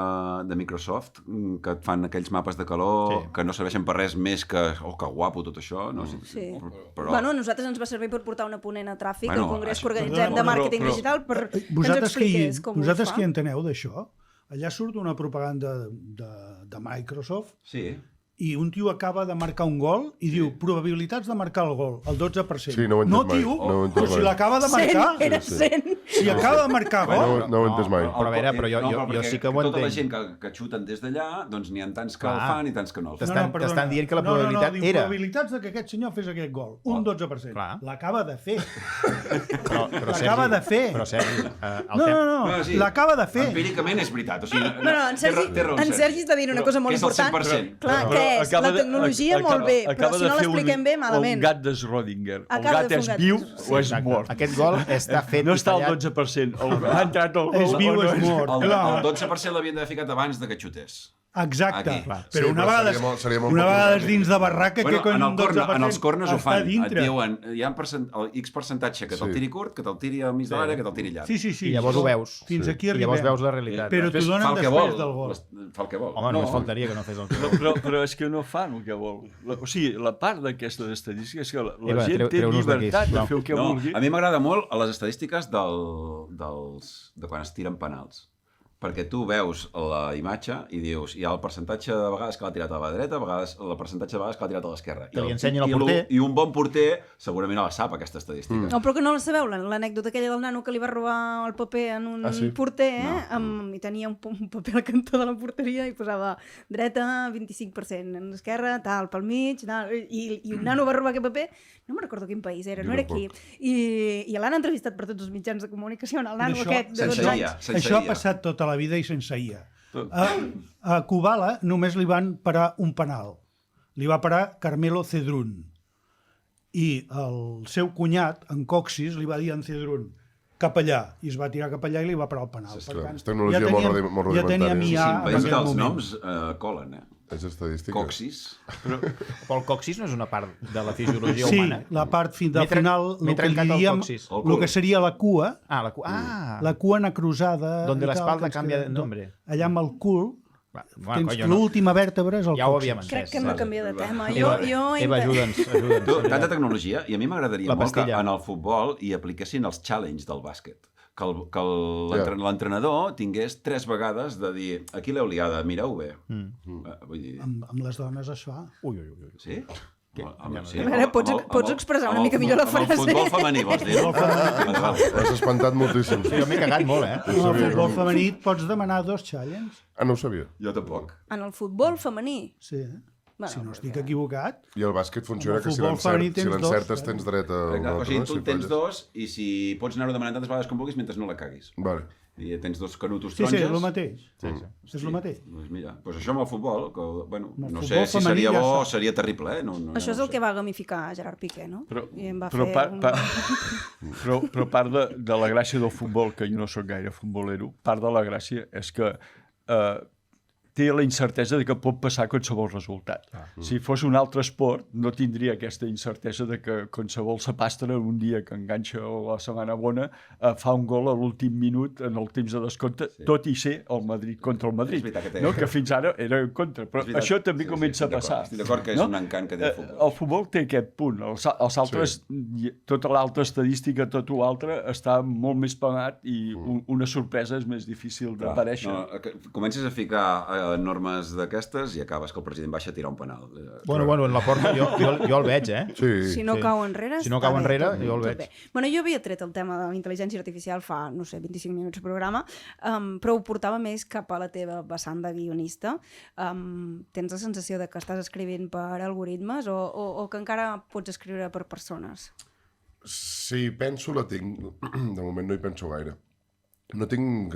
de Microsoft, que et fan aquells mapes de calor que no serveixen per res més que... Oh, que guapo tot això. No? Sí. Però... Bueno, a nosaltres ens va servir per portar una ponent a tràfic al congrés que això- organitzem de màrqueting digital per que ens expliqués com ho vosaltres fa. qui enteneu d'això? Allà surt una propaganda de Microsoft Sí. i un tio acaba de marcar un gol i diu probabilitats de marcar el gol, el 12%. Sí, no ho he entès mai. tio, No ho he entès però si mai. l'acaba de marcar... 100, era 100. Si acaba de marcar gol... No ho he entès mai. Però a veure, però jo sí que ho Tota la entenc. gent que xuten des d'allà, doncs n'hi ha tants que el Clar. fan i tants que no el fan. T'estan dient que la probabilitat diu, era. probabilitats de que aquest senyor fes aquest gol. Un 12%. Clar. L'acaba de fer. Però, L'acaba de fer. Però, Sergi, No, l'acaba de fer. Empíricament és veritat. O sigui, En Sergi està dient una cosa molt que és el important. 100%. Clar, què és? La tecnologia molt bé, però si no l'expliquem bé, malament. El gat de Schrödinger. El Acaba gat de fer és un gat. viu Sí. o és mort? aquest gol està fet No i està al tallat. 12%. Ha entrat el gol. És viu, o no és mort. El Clar. 12% l'havien d'haver ficat abans de que xutés. Exacte. Aquí. Però Sí, una però vegada, seria molt una poc vegada dinàmic. dins de barraca, Bueno, que quan en un 12% els corners ho està fan. Et dintre. diuen, hi ha el X percentatge que te'l tiri curt, que te'l tiri al mig de l'àrea, que te'l tiri llarg. Sí. I llavors ho veus. Fins aquí I llavors arribem. veus la realitat. Però t'ho Després donen fa el que després vol. del gol. Fa el que vol. Home, només faltaria que no fes el que vol. Però és que no fan el que vol. O sigui, la part d'aquestes estadístiques és que la Eva, gent té treu-nos d'aquí, llibertat de sisplau. fer el que No, vulgui. a mi m'agrada molt a les estadístiques de quan es tiren penals. Perquè tu veus la imatge i dius, hi ha el percentatge de vegades que l'ha tirat a la dreta, el percentatge de vegades que l'ha tirat a l'esquerra. Que li ensenyen el porter. I un bon porter segurament la sap, aquesta estadística. No, però que no la sabeu, l'anècdota aquella del nano que li va robar el paper en un porter, i tenia un paper al cantó de la porteria i posava dreta 25%, en l'esquerra, tal, pel mig, tal, i un nano va robar aquest paper, no me'n recordo quin país era, no era aquí, i l'han entrevistat per tots els mitjans de comunicació, el nano Això- aquest de 12 sense anys. IA, sense Això ha IA. passat tota la vida i sense IA. A Kubala només li van parar un penal. Li va parar Carmelo Cedrún. I el seu cunyat, en Coxis, li va dir a en Cedrún cap allà, i es va tirar cap allà i li va parar el penal. És tecnologia molt ja teníem rudimentària. IA Sí, en veus que aquell els moment. noms colen, És estadística. Coxis. Però el coxis no és una part de la fisiologia Sí, humana? la part del final, m'he el que li trencat el diríem, coxis. el que seria la cua, La cua necrosada... Donde i la tal, espalda que ens cambia queda- de nombre. Allà amb el cul, Bueno, tens l'última vèrtebra és el Ja ho coxis. havíem entès. Crec que hem de canviar de tema. Eva, Jo ajuda'ns. Tu, tanta tecnologia, i a mi m'agradaria La molt que pastilla. en el futbol hi apliquessin els challenge del bàsquet. Que Ja. l'entrenador tingués 3 vegades de dir aquí l'heu liada, mireu bé. Vull dir... Amb les dones es fa. Ui, ui, ui. Sí? Sí. A veure, pots expressar una mica millor la frase? Amb el futbol femení, vols dir-ho? Vale, vale. Has espantat moltíssim. Sí, jo m'he cagat molt, En el futbol femení et pots demanar 2 challenges. Ah, no ho sabia. Jo tampoc. En el futbol femení? Sí. Bueno, Si no estic equivocat, I el bàsquet funciona Amb el que si futbol femení tens l'encertes dos, tens dret a... un O altre, sigui, no? tu Si tens falles. 2 i si pots anar-ho demanant tantes vegades com vulguis mentre no la caguis. Vale. I tens 2 canutos sí, taronges. és el mateix. Sí. És el mateix. Doncs mira, doncs això amb el futbol, que, bueno, Amb el no futbol sé si femení seria ja bo o està. seria terrible, eh? No, Això és no el que va gamificar Gerard Piqué, no? I em va Però, fer però part de la gràcia del futbol, que jo no sóc gaire futbolero, part de la gràcia és que té la incertesa de que pot passar qualsevol resultat. Si fos un altre esport, no tindria aquesta incertesa de que qualsevol sapastre un dia que enganxa la setmana bona fa un gol a l'últim minut en el temps de descompte, tot i ser el Madrid contra el Madrid. És veritat que té. No? Que fins ara era en contra. Però És veritat. això també Sí, comença a estic passar. d'acord. Estic d'acord que és un encant que té el futbol. El futbol té aquest punt. Els altres, tota l'altra estadística, tot l'altre, està molt més pagat i una sorpresa és més difícil d'aparèixer. No, comences a ficar normes d'aquestes i acabes que el president baixa a tirar un penal. Bueno, en la porta jo el veig, eh? Sí. Si no cau enrere, Si no està cau bé, enrere, tot- jo el tot veig. bé. Bueno, jo havia tret el tema de la intel·ligència artificial fa, no sé, 25 minuts de programa, però ho portava més cap a la teva vessant de guionista. Tens la sensació de que estàs escrivint per algoritmes o que encara pots escriure per persones? Si penso, la tinc. De moment no hi penso gaire. No tinc...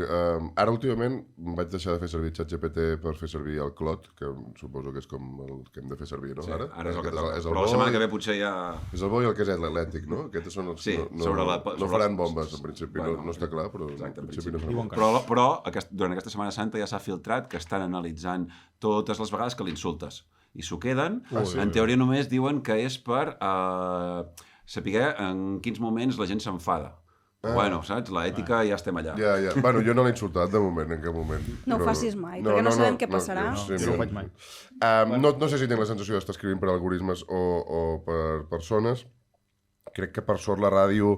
ara, últimament, vaig deixar de fer servir ChatGPT per fer servir el Clot, que suposo que és com el que hem de fer servir, no? Sí, ara ara és el que toca. és el Però bo la setmana i- que ve potser ja... És el bo i el que és l'ètic, no? Aquests són els... Sí, no, sobre la- no sobre faran la- bombes, en principi. Bueno, no està clar, però exacte, en en principi no principi. faran bombes. Però durant aquesta Setmana Santa ja s'ha filtrat que estan analitzant totes les vegades que l'insultes. I s'ho queden. En teoria només diuen que és per saber en quins moments la gent s'enfada. Bueno, saps? L'ètica ja estem allà. Ja. Bueno, jo no l'he insultat de moment, en cap moment. No ho facis mai, perquè no sabem què passarà. Jo no ho faig mai. No sé si tinc la sensació d'estar escrivint per algoritmes o per persones. Crec que per sort la ràdio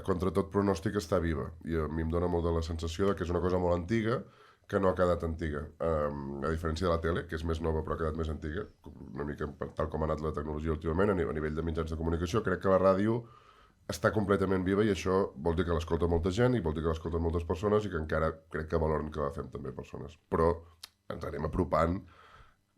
contra tot pronòstic està viva i a mi em dóna molt de la sensació de que és una cosa molt antiga que no ha quedat antiga, a diferència de la tele, que és més nova però ha quedat més antiga, una mica tal com ha anat la tecnologia últimament a nivell de mitjans de comunicació. Crec que la ràdio està completament viva i això vol dir que l'escolta molta gent i vol dir que l'escolten moltes persones i que encara crec que valoren que la fem també persones. Però ens anem apropant,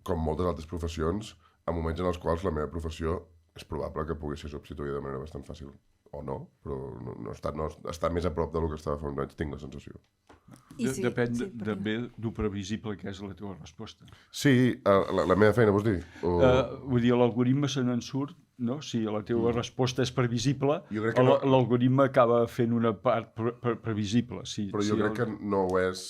com moltes altres professions, a moments en els quals la meva professió és probable que pugui ser substituïda de manera bastant fàcil. O no, però no està més a prop del que estava fa uns anys, tinc la sensació. Depèn també d'ho previsible que és la teva resposta. Sí, la meva feina, vols dir? Vull dir, l'algoritme se n'en surt, no? Si la teva resposta és previsible, Jo crec que no. l'algoritme acaba fent una part previsible. Però jo crec que no ho és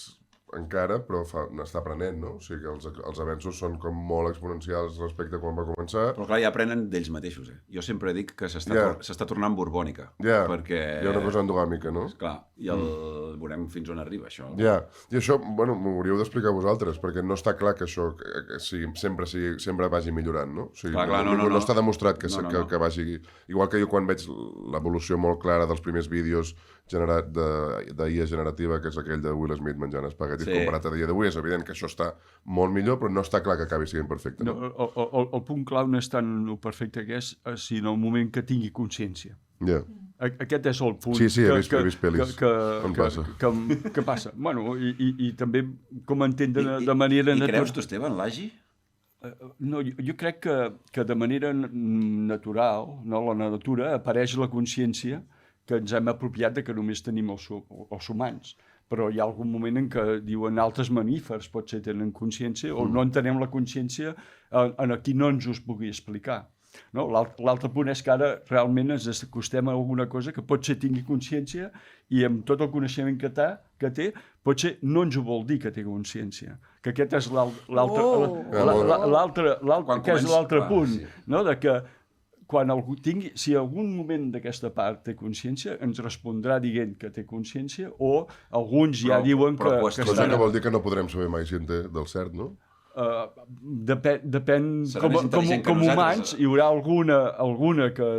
encara, però n'està aprenent, no? O sigui que els avenços són com molt exponencials respecte a quan va començar. Però clar, ja aprenen d'ells mateixos. Jo sempre dic que s'està tornant borbònica. Ja, perquè... hi ha una cosa endogàmica, no? Clar, i veurem fins on arriba, això. Ja, i això, bueno, m'ho hauríeu d'explicar vosaltres, perquè no està clar que això sempre vagi millorant, no? O sigui, Clar, no està demostrat que vagi... Igual que jo quan veig l'evolució molt clara dels primers vídeos generat d'IA generativa, que és aquell de Will Smith menjant espaguetis comparat a dia d'avui, és evident que això està molt millor, però no està clar que acabi sent perfecte. No, el punt clau no és tant el perfecte que és, sinó el moment que tingui consciència. Ja. Aquest és el punt. Sí, he vist pel·lis. On passa? Que passa. Bueno, i també com entendre de manera natural. I creus tu, Esteve, en l'agi? No, jo crec que de manera natural, no, la natura, apareix la consciència que ens hem apropiat de que només tenim els humans. Però hi ha algun moment en què diuen altres mamífers potser tenen consciència o no entenem la consciència en qui no ens us pugui explicar. No? L'altre punt és que ara realment ens acostem a alguna cosa que potser tingui consciència i amb tot el coneixement que té, potser no ens ho vol dir que té consciència. Que aquest és l'altre punt, sí. no? De que quan algú tingui, si algun moment d'aquesta part té consciència, ens respondrà dient que té consciència o alguns ja diuen que Cosa que vol dir que no podrem saber mai si en té del cert, no? Depèn Serà més intel·ligent que com nosaltres, humans, hi haurà alguna que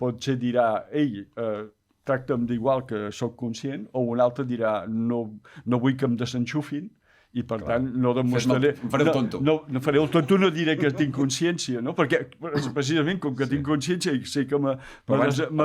potser dirà tracta'm d'igual que sóc conscient, o una altra dirà no vull que em desenxufin, i per tant no demostraré... Faré el tonto. No faré el tonto, no diré que tinc consciència, no? Perquè precisament com que tinc consciència i sé que me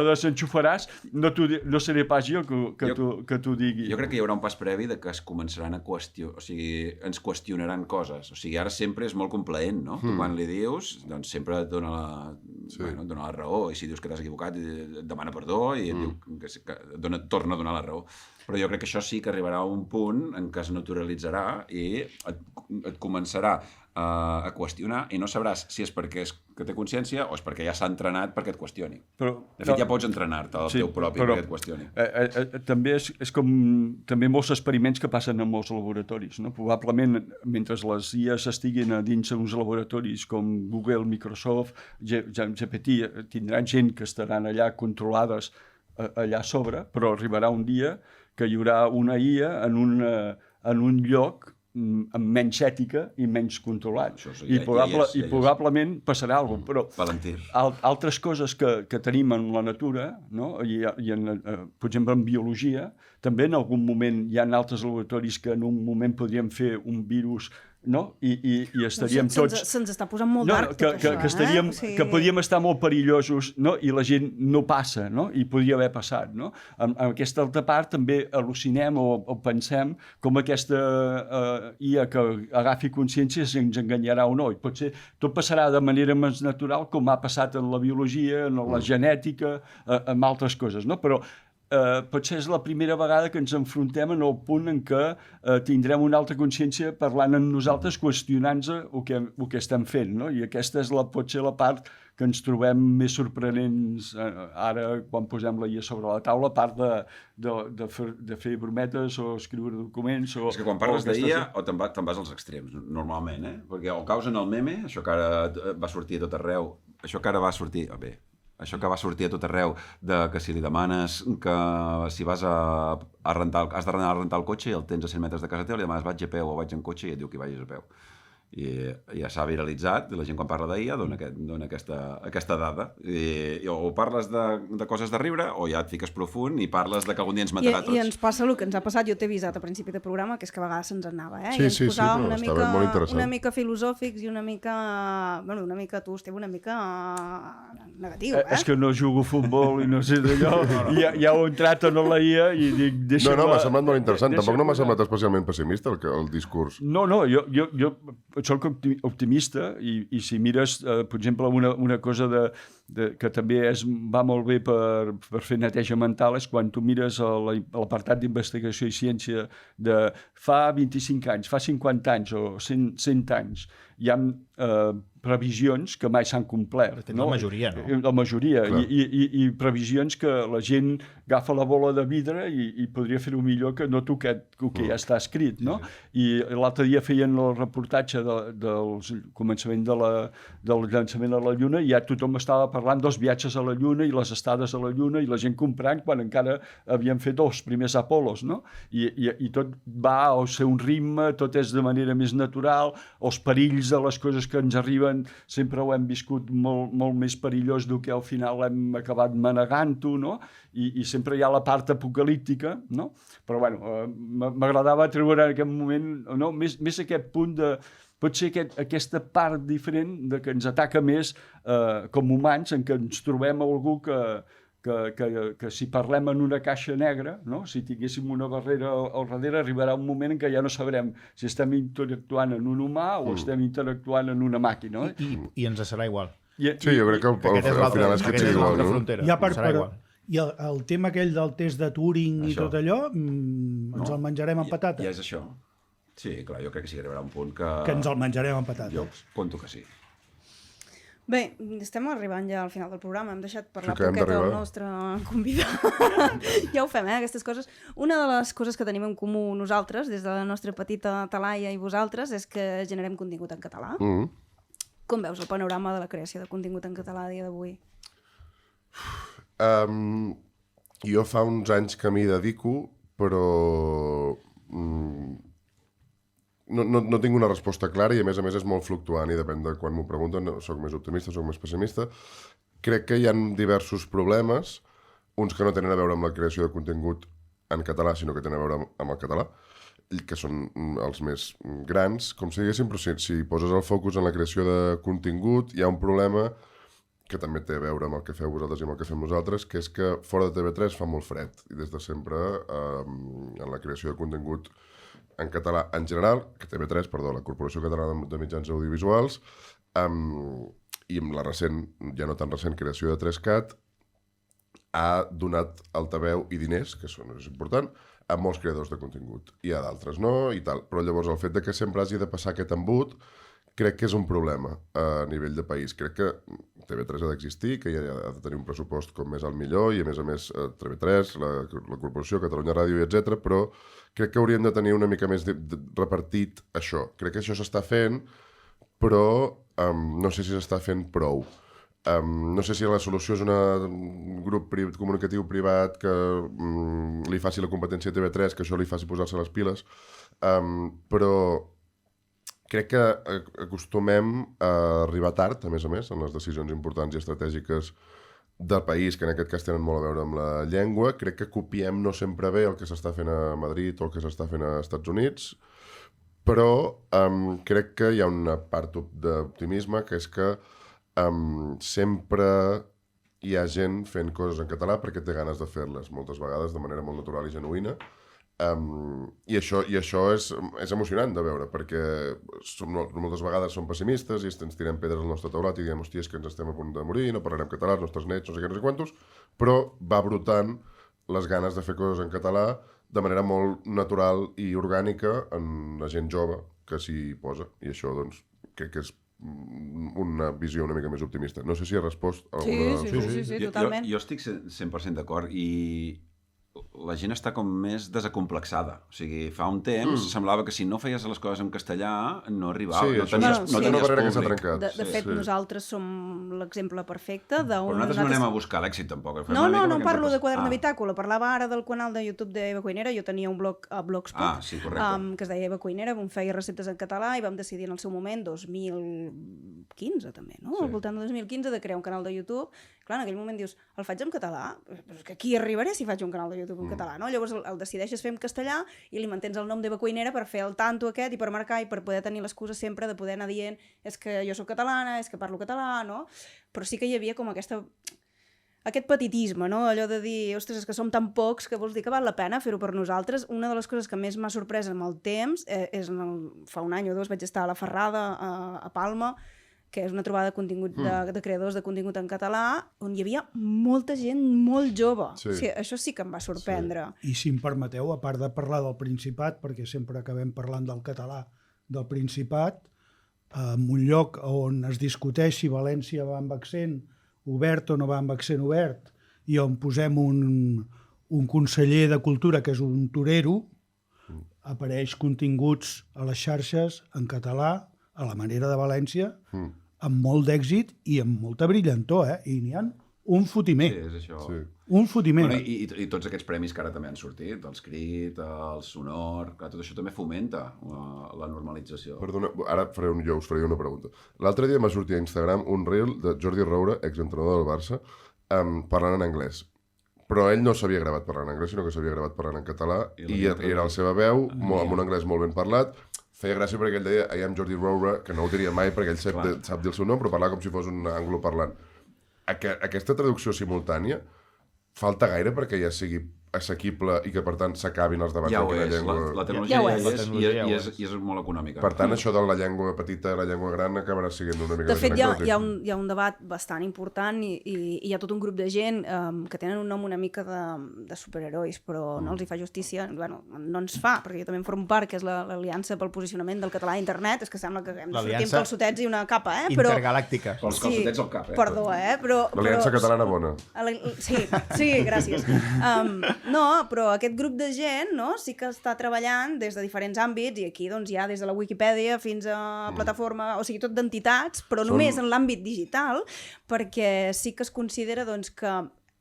desenxufaràs, no seré pas jo que t'ho digui. Jo crec que hi haurà un pas previ de que es començaran a qüestionar, o sigui, ens qüestionaran coses. O sigui, ara sempre és molt complaent, no? Tu quan li dius, doncs sempre et dona la raó, i si dius que t'has equivocat, et demana perdó i et diu que et torna a donar la raó. Però jo crec que això sí que arribarà a un punt en què es naturalitzarà i et començarà a qüestionar i no sabràs si és perquè que té consciència o és perquè ja s'ha entrenat perquè et qüestioni. De fet, ja pots entrenar-te al teu propi perquè et qüestioni. També és com també molts experiments que passen en molts laboratoris. No? Probablement, mentre les IAs estiguin a dins uns laboratoris com Google, Microsoft, GPT, tindran gent que estaran allà controlades allà a sobre, però arribarà un dia que hi haurà una IA en un lloc amb menys ètica i menys controlat. I probablement passarà alguna cosa. Però altres coses que tenim en la natura, no? Per exemple, en biologia, també en algun moment hi ha altres laboratoris que en un moment podríem fer un virus, no? I estaríem tots... Se'ns està posant molt dark tot això, que podríem estar molt perillosos, no? I la gent no passa, no? I podria haver passat, no? En aquesta altra part també al·lucinem o pensem com aquesta IA que agafi consciència si ens enganyarà o no. I potser tot passarà de manera més natural com ha passat en la biologia, en la genètica, en altres coses, no? Però potser és la primera vegada que ens enfrontem en el punt en què tindrem una altra consciència parlant amb nosaltres, qüestionant-nos el que estem fent, no? I aquesta és potser la part que ens trobem més sorprenents ara quan posem la IA sobre la taula, a part de fer brometes o escriure documents... És que quan parles d'IA o te'n vas als extrems, normalment, perquè o causen el meme, això que ara va sortir a tot arreu, això que va sortir a tot arreu, que si li demanes que si vas has d'anar a rentar el cotxe i el tens a 100 metres de casa teva, li demanes vaig a peu o vaig en cotxe i et diu que vagis a peu. I ja s'ha viralitzat, i la gent quan parla d'IA dona aquesta dada. O parles de coses de riure o ja et fiques profund i parles que algun dia ens matarà tots. I ens passa el que ens ha passat, jo t'he avisat a principi de programa, que és que a vegades se'ns anava, Sí, i ens posàvem molt una mica filosòfics i una mica tu, Esteve, una mica negatiu, És que no jugo a futbol i no sé d'allò, ja ho he entrat en la IA i dic... No, m'ha semblat molt interessant, tampoc no m'ha semblat especialment pessimista el discurs. No, jo soc optimista i si mires, per exemple, una cosa que també va molt bé per fer neteja mental és quan tu mires l'apartat d'investigació i ciència de fa 25 anys, fa 50 anys o 100 anys, hi ha previsions que mai s'han complert. La majoria, no? La majoria, i previsions que la gent agafa la bola de vidre i podria fer-ho millor que no tu que ja està escrit, no? I l'altre dia feien el reportatge del començament del llançament a la Lluna i ja tothom estava parlant dels viatges a la Lluna i les estades a la Lluna i la gent comprant quan encara havien fet els primers Apolos, no? I tot va al seu ritme, tot és de manera més natural, els perills de les coses que ens arriben sempre ho hem viscut molt més perillós del que al final hem acabat manegant-ho, no? I sempre hi ha la part apocalíptica, no? Però bueno, m'agradava treure en aquest moment, no? Més aquest punt de potser aquesta part diferent de que ens ataca més com humans, en què ens trobem algú que si parlem en una caixa negra, no? Si tinguéssim una barrera al darrere, arribarà un moment en què ja no sabrem si estem interactuant en un humà o estem interactuant en una màquina. I ens serà igual. Sí, jo crec que al final és que sigui igual, no? I el tema aquell del test de Turing i tot allò, ens el menjarem amb patates. Ja és això. Sí, clar, jo crec que sí que arribarà un punt que... Que ens el menjarem amb patates. Jo conto que sí. Bé, estem arribant ja al final del programa. Hem deixat parlar Sí que hem poquet el d'arribar. nostre convidat. Ja ho fem, aquestes coses. Una de les coses que tenim en comú nosaltres, des de la nostra petita talaia i vosaltres, és que generem contingut en català. Com veus el panorama de la creació de contingut en català a dia d'avui? Jo fa uns anys que m'hi dedico, però no tinc una resposta clara i a més és molt fluctuant i depèn de quan m'ho pregunten, soc més optimista, soc més pessimista. Crec que hi ha diversos problemes, uns que no tenen a veure amb la creació de contingut en català, sinó que tenen a veure amb el català, que són els més grans, com si diguéssim, però si poses el focus en la creació de contingut, hi ha un problema que també té a veure amb el que feu vosaltres i amb el que fem nosaltres, que és que fora de TV3 fa molt fred, i des de sempre en la creació de contingut en català en general, que TV3, perdó, la Corporació Catalana de Mitjans Audiovisuals, i amb la recent, ja no tan recent, creació de 3CAT, ha donat altaveu i diners, que és important, a molts creadors de contingut. Hi ha d'altres no, i tal. Però llavors el fet de que sempre hagi de passar aquest embut crec que és un problema a nivell de país. Crec que TV3 ha d'existir, que ha de tenir un pressupost com més al millor, i a més TV3, la Corporació, Catalunya Ràdio, etc. Però crec que hauríem de tenir una mica més repartit això. Crec que això s'està fent, però no sé si s'està fent prou. No sé si la solució és un grup comunicatiu privat que li faci la competència a TV3, que això li faci posar-se les piles, però crec que acostumem a arribar tard, a més, en les decisions importants i estratègiques del país, que en aquest cas tenen molt a veure amb la llengua. Crec que copiem no sempre bé el que s'està fent a Madrid o el que s'està fent a Estats Units, però crec que hi ha una part d'optimisme, que és que sempre hi ha gent fent coses en català perquè té ganes de fer-les, moltes vegades de manera molt natural i genuïna. I això és emocionant de veure, perquè moltes vegades som pessimistes i ens tirem pedres al nostre taulat i diem, hòstia, és que ens estem a punt de morir, no parlarem català, els nostres nets, no sé què, no sé quantos, però va brotant les ganes de fer coses en català de manera molt natural i orgànica en la gent jove que s'hi posa. I això, doncs, crec que és una visió una mica més optimista. No sé si he respost a alguna... Sí, totalment. Jo estic 100% d'acord i la gent està com més desacomplexada. O sigui, fa un temps semblava que si no feies les coses en castellà no arribava. Sí, no això tenies, és una barrera que s'ha trencat. De fet, nosaltres som l'exemple perfecte d'un... Però nosaltres no anem a buscar l'èxit, tampoc. No parlo de Quadern de Bitàcola. Parlava ara del canal de YouTube d'Eva Cuinera. Jo tenia un blog a Blogspot sí, que es deia Eva Cuinera, on feia receptes en català i vam decidir en el seu moment, 2015 també, no? Al voltant de 2015, de crear un canal de YouTube. Clar, en aquell moment dius, el faig en català? Però és que aquí arribaré si faig un canal de YouTube en català, no? Llavors el decideixes fer en castellà i li mantens el nom d'Eva Cuinera per fer el tanto aquest i per marcar i per poder tenir l'excusa sempre de poder anar dient és que jo sóc catalana, és que parlo català, no? Però sí que hi havia com aquest petitisme, no? Allò de dir, ostres, és que som tan pocs que vols dir que val la pena fer-ho per nosaltres. Una de les coses que més m'ha sorprès amb el temps és fa un any o dos vaig estar a la Ferrada, a Palma, que és una trobada de contingut de creadors de contingut en català, on hi havia molta gent molt jove. Sí. O sigui, això sí que em va sorprendre. I si em permeteu, a part de parlar del Principat, perquè sempre acabem parlant del català del Principat, en un lloc on es discuteix si València va amb accent obert o no va amb accent obert, i on posem un conseller de Cultura, que és un torero, apareix continguts a les xarxes en català, a la manera de València, amb molt d'èxit i amb molta brillantor, i n'hi ha un fotimer. Sí, és això. Sí. Un fotimer. Bueno, i tots aquests premis que ara també han sortit, els Crit, el Sonor, clar, tot això també fomenta la normalització. Perdona, ara jo us faré una pregunta. L'altre dia m'ha sortit a Instagram un reel de Jordi Roura, exentrenador del Barça, parlant en anglès. Però ell no s'havia gravat parlant en anglès, sinó que s'havia gravat parlant en català, i era la seva veu, amb un anglès molt ben parlat. Feia gràcia perquè ell deia I am Jordi Roura, que no ho diria mai perquè ell sap dir el seu nom, però parlava com si fos un angloparlant. Aquesta traducció simultània falta gaire perquè ja sigui assequible i que, per tant, s'acabin els debats Ja en ho quina és, llengua... la tecnologia Ja ho ja és. hi és i és molt econòmica. Per tant, això de la llengua petita i la llengua gran acabarà sent una mica De fet, hi anecdòtic. ha un debat bastant important i hi ha tot un grup de gent que tenen un nom una mica de superherois, però no els hi fa justícia. Bueno, no ens fa, perquè jo també en formo part, que és l'Aliança pel Posicionament del Català a Internet. És que sembla que hem de sortir amb calçotets i una capa, però... Intergalàctica. Pels calçotets al cap, Perdó, però... L'Aliança Catalana Bona. Sí, gràcies. No, però aquest grup de gent, no, sí que està treballant des de diferents àmbits, i aquí doncs, hi ha des de la Wikipedia fins a plataforma, o sigui, tot d'entitats, però només en l'àmbit digital, perquè sí que es considera doncs, que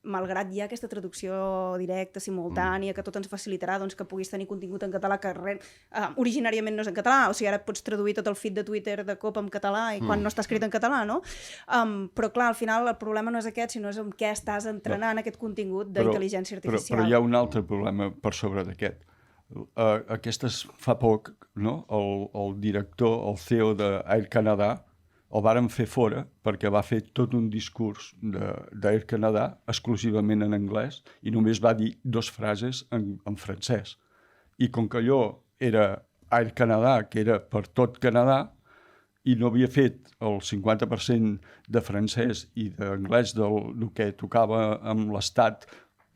malgrat hi ha aquesta traducció directa, simultània, que tot ens facilitarà doncs, que puguis tenir contingut en català que originàriament no és en català, o sigui, ara pots traduir tot el feed de Twitter de cop en català i quan no està escrit en català, no? Però clar, al final el problema no és aquest, sinó és amb què estàs entrenant aquest contingut d'intel·ligència artificial. Però hi ha un altre problema per sobre d'aquest. Aquestes fa poc, no? El director, el CEO d'Air Canada, el varen fer fora perquè va fer tot un discurs d'Air Canada exclusivament en anglès i només va dir 2 frases en francès. I com que allò era Air Canada, que era per tot Canadà, i no havia fet el 50% de francès i d'anglès del que tocava amb l'estat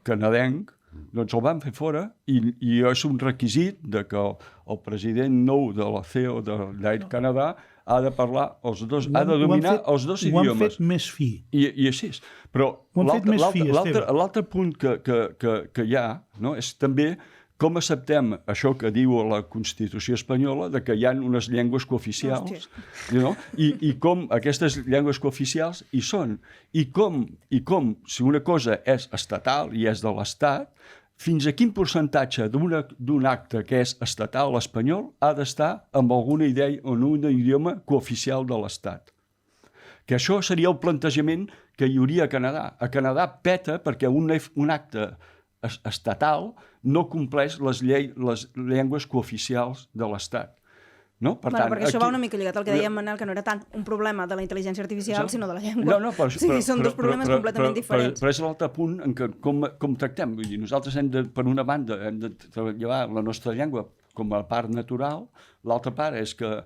canadenc, doncs el van fer fora i és un requisit de que el president nou de la CEO d'Air Canada ha de parlar els dos, ha de dominar els dos idiomes. Ho han fet més fi. I així. Però Ho han fet més fi, Esteve. l'altre punt que hi ha, no, és també com acceptem això que diu la Constitució espanyola de que hi ha unes llengües cooficials, no? I com aquestes llengües cooficials hi són. I com, si una cosa és estatal i és de l'Estat, fins a quin percentatge d'un acte que és estatal espanyol ha d'estar amb alguna idea o en un idioma cooficial de l'Estat. Que això seria el plantejament que hi hauria a Canadà. A Canadà peta perquè un acte estatal no compleix les llengües cooficials de l'Estat. No? Per tant, perquè això va una mica lligat al que dèiem, Manel, que no era tant un problema de la intel·ligència artificial, sinó de la llengua. Són dos problemes completament diferents. Però és l'altre punt en què com tractem. Vull dir, nosaltres per una banda, hem de treballar la nostra llengua com a part natural, l'altra part és que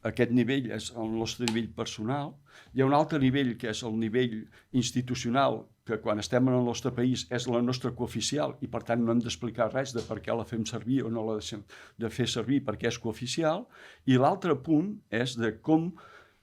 aquest nivell és el nostre nivell personal. Hi ha un altre nivell que és el nivell institucional, que quan estem en el nostre país és la nostra cooficial i per tant no hem d'explicar res de per què la fem servir o no la deixem de fer servir perquè és cooficial. I l'altre punt és de com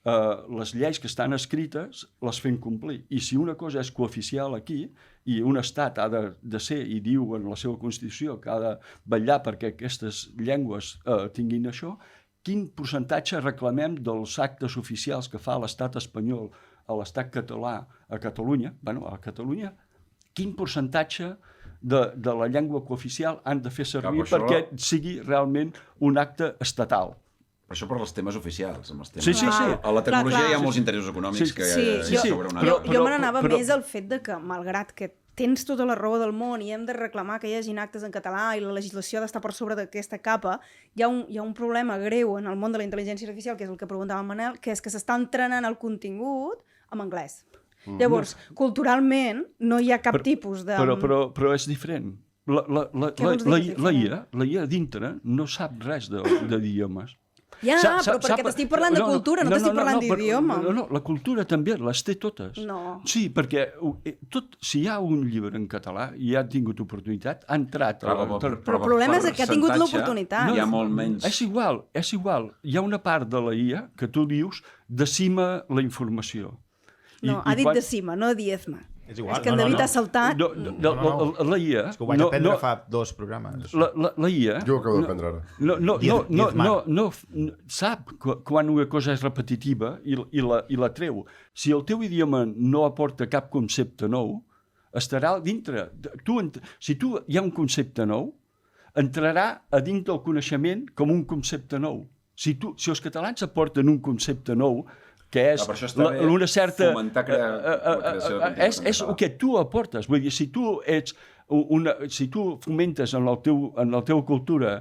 les lleis que estan escrites les fem complir. I si una cosa és cooficial aquí i un estat ha de ser, i diu en la seva Constitució que ha de vetllar perquè aquestes llengües tinguin això, quin percentatge reclamem dels actes oficials que fa l'estat espanyol a l'estat català a Catalunya, quin percentatge de la llengua cooficial han de fer servir perquè sigui realment un acte estatal. Però això per als temes oficials. Amb els temes... Sí. A la tecnologia hi ha molts interessos econòmics que sobre una... Jo me n'anava més al fet de que, malgrat que tens tota la raó del món i hem de reclamar que hi hagin actes en català i la legislació ha d'estar per sobre d'aquesta capa, hi ha un problema greu en el món de la intel·ligència artificial, que és el que preguntava Manel, que és que s'està entrenant el contingut en anglès. Llavors, culturalment, no hi ha cap tipus de... Però és diferent. La IA dintre no sap res d'idiomes. Ja, però perquè t'estic parlant de cultura, no t'estic parlant d'idioma. No, la cultura també les té totes. No. Sí, perquè si hi ha un llibre en català i ha tingut oportunitat, ha entrat... Però el problema és que ha tingut l'oportunitat. Hi ha molt menys... És igual. Hi ha una part de la IA que tu dius decima la informació. No, ha dit decima, no diezma. És igual. És que en David ha saltat... La IA... És que ho vaig aprendre fa 2 programes. La IA... Jo ho acabo d'aprendre ara. No sap quan una cosa és repetitiva i la treu. Si el teu idioma no aporta cap concepte nou, estarà dintre. Si hi ha un concepte nou, entrarà a dins del coneixement com un concepte nou. Si els catalans aporten un concepte nou, que és una certa... Fomentar creació de és el que tu aportes. Vull dir, si tu fomentes en la teva cultura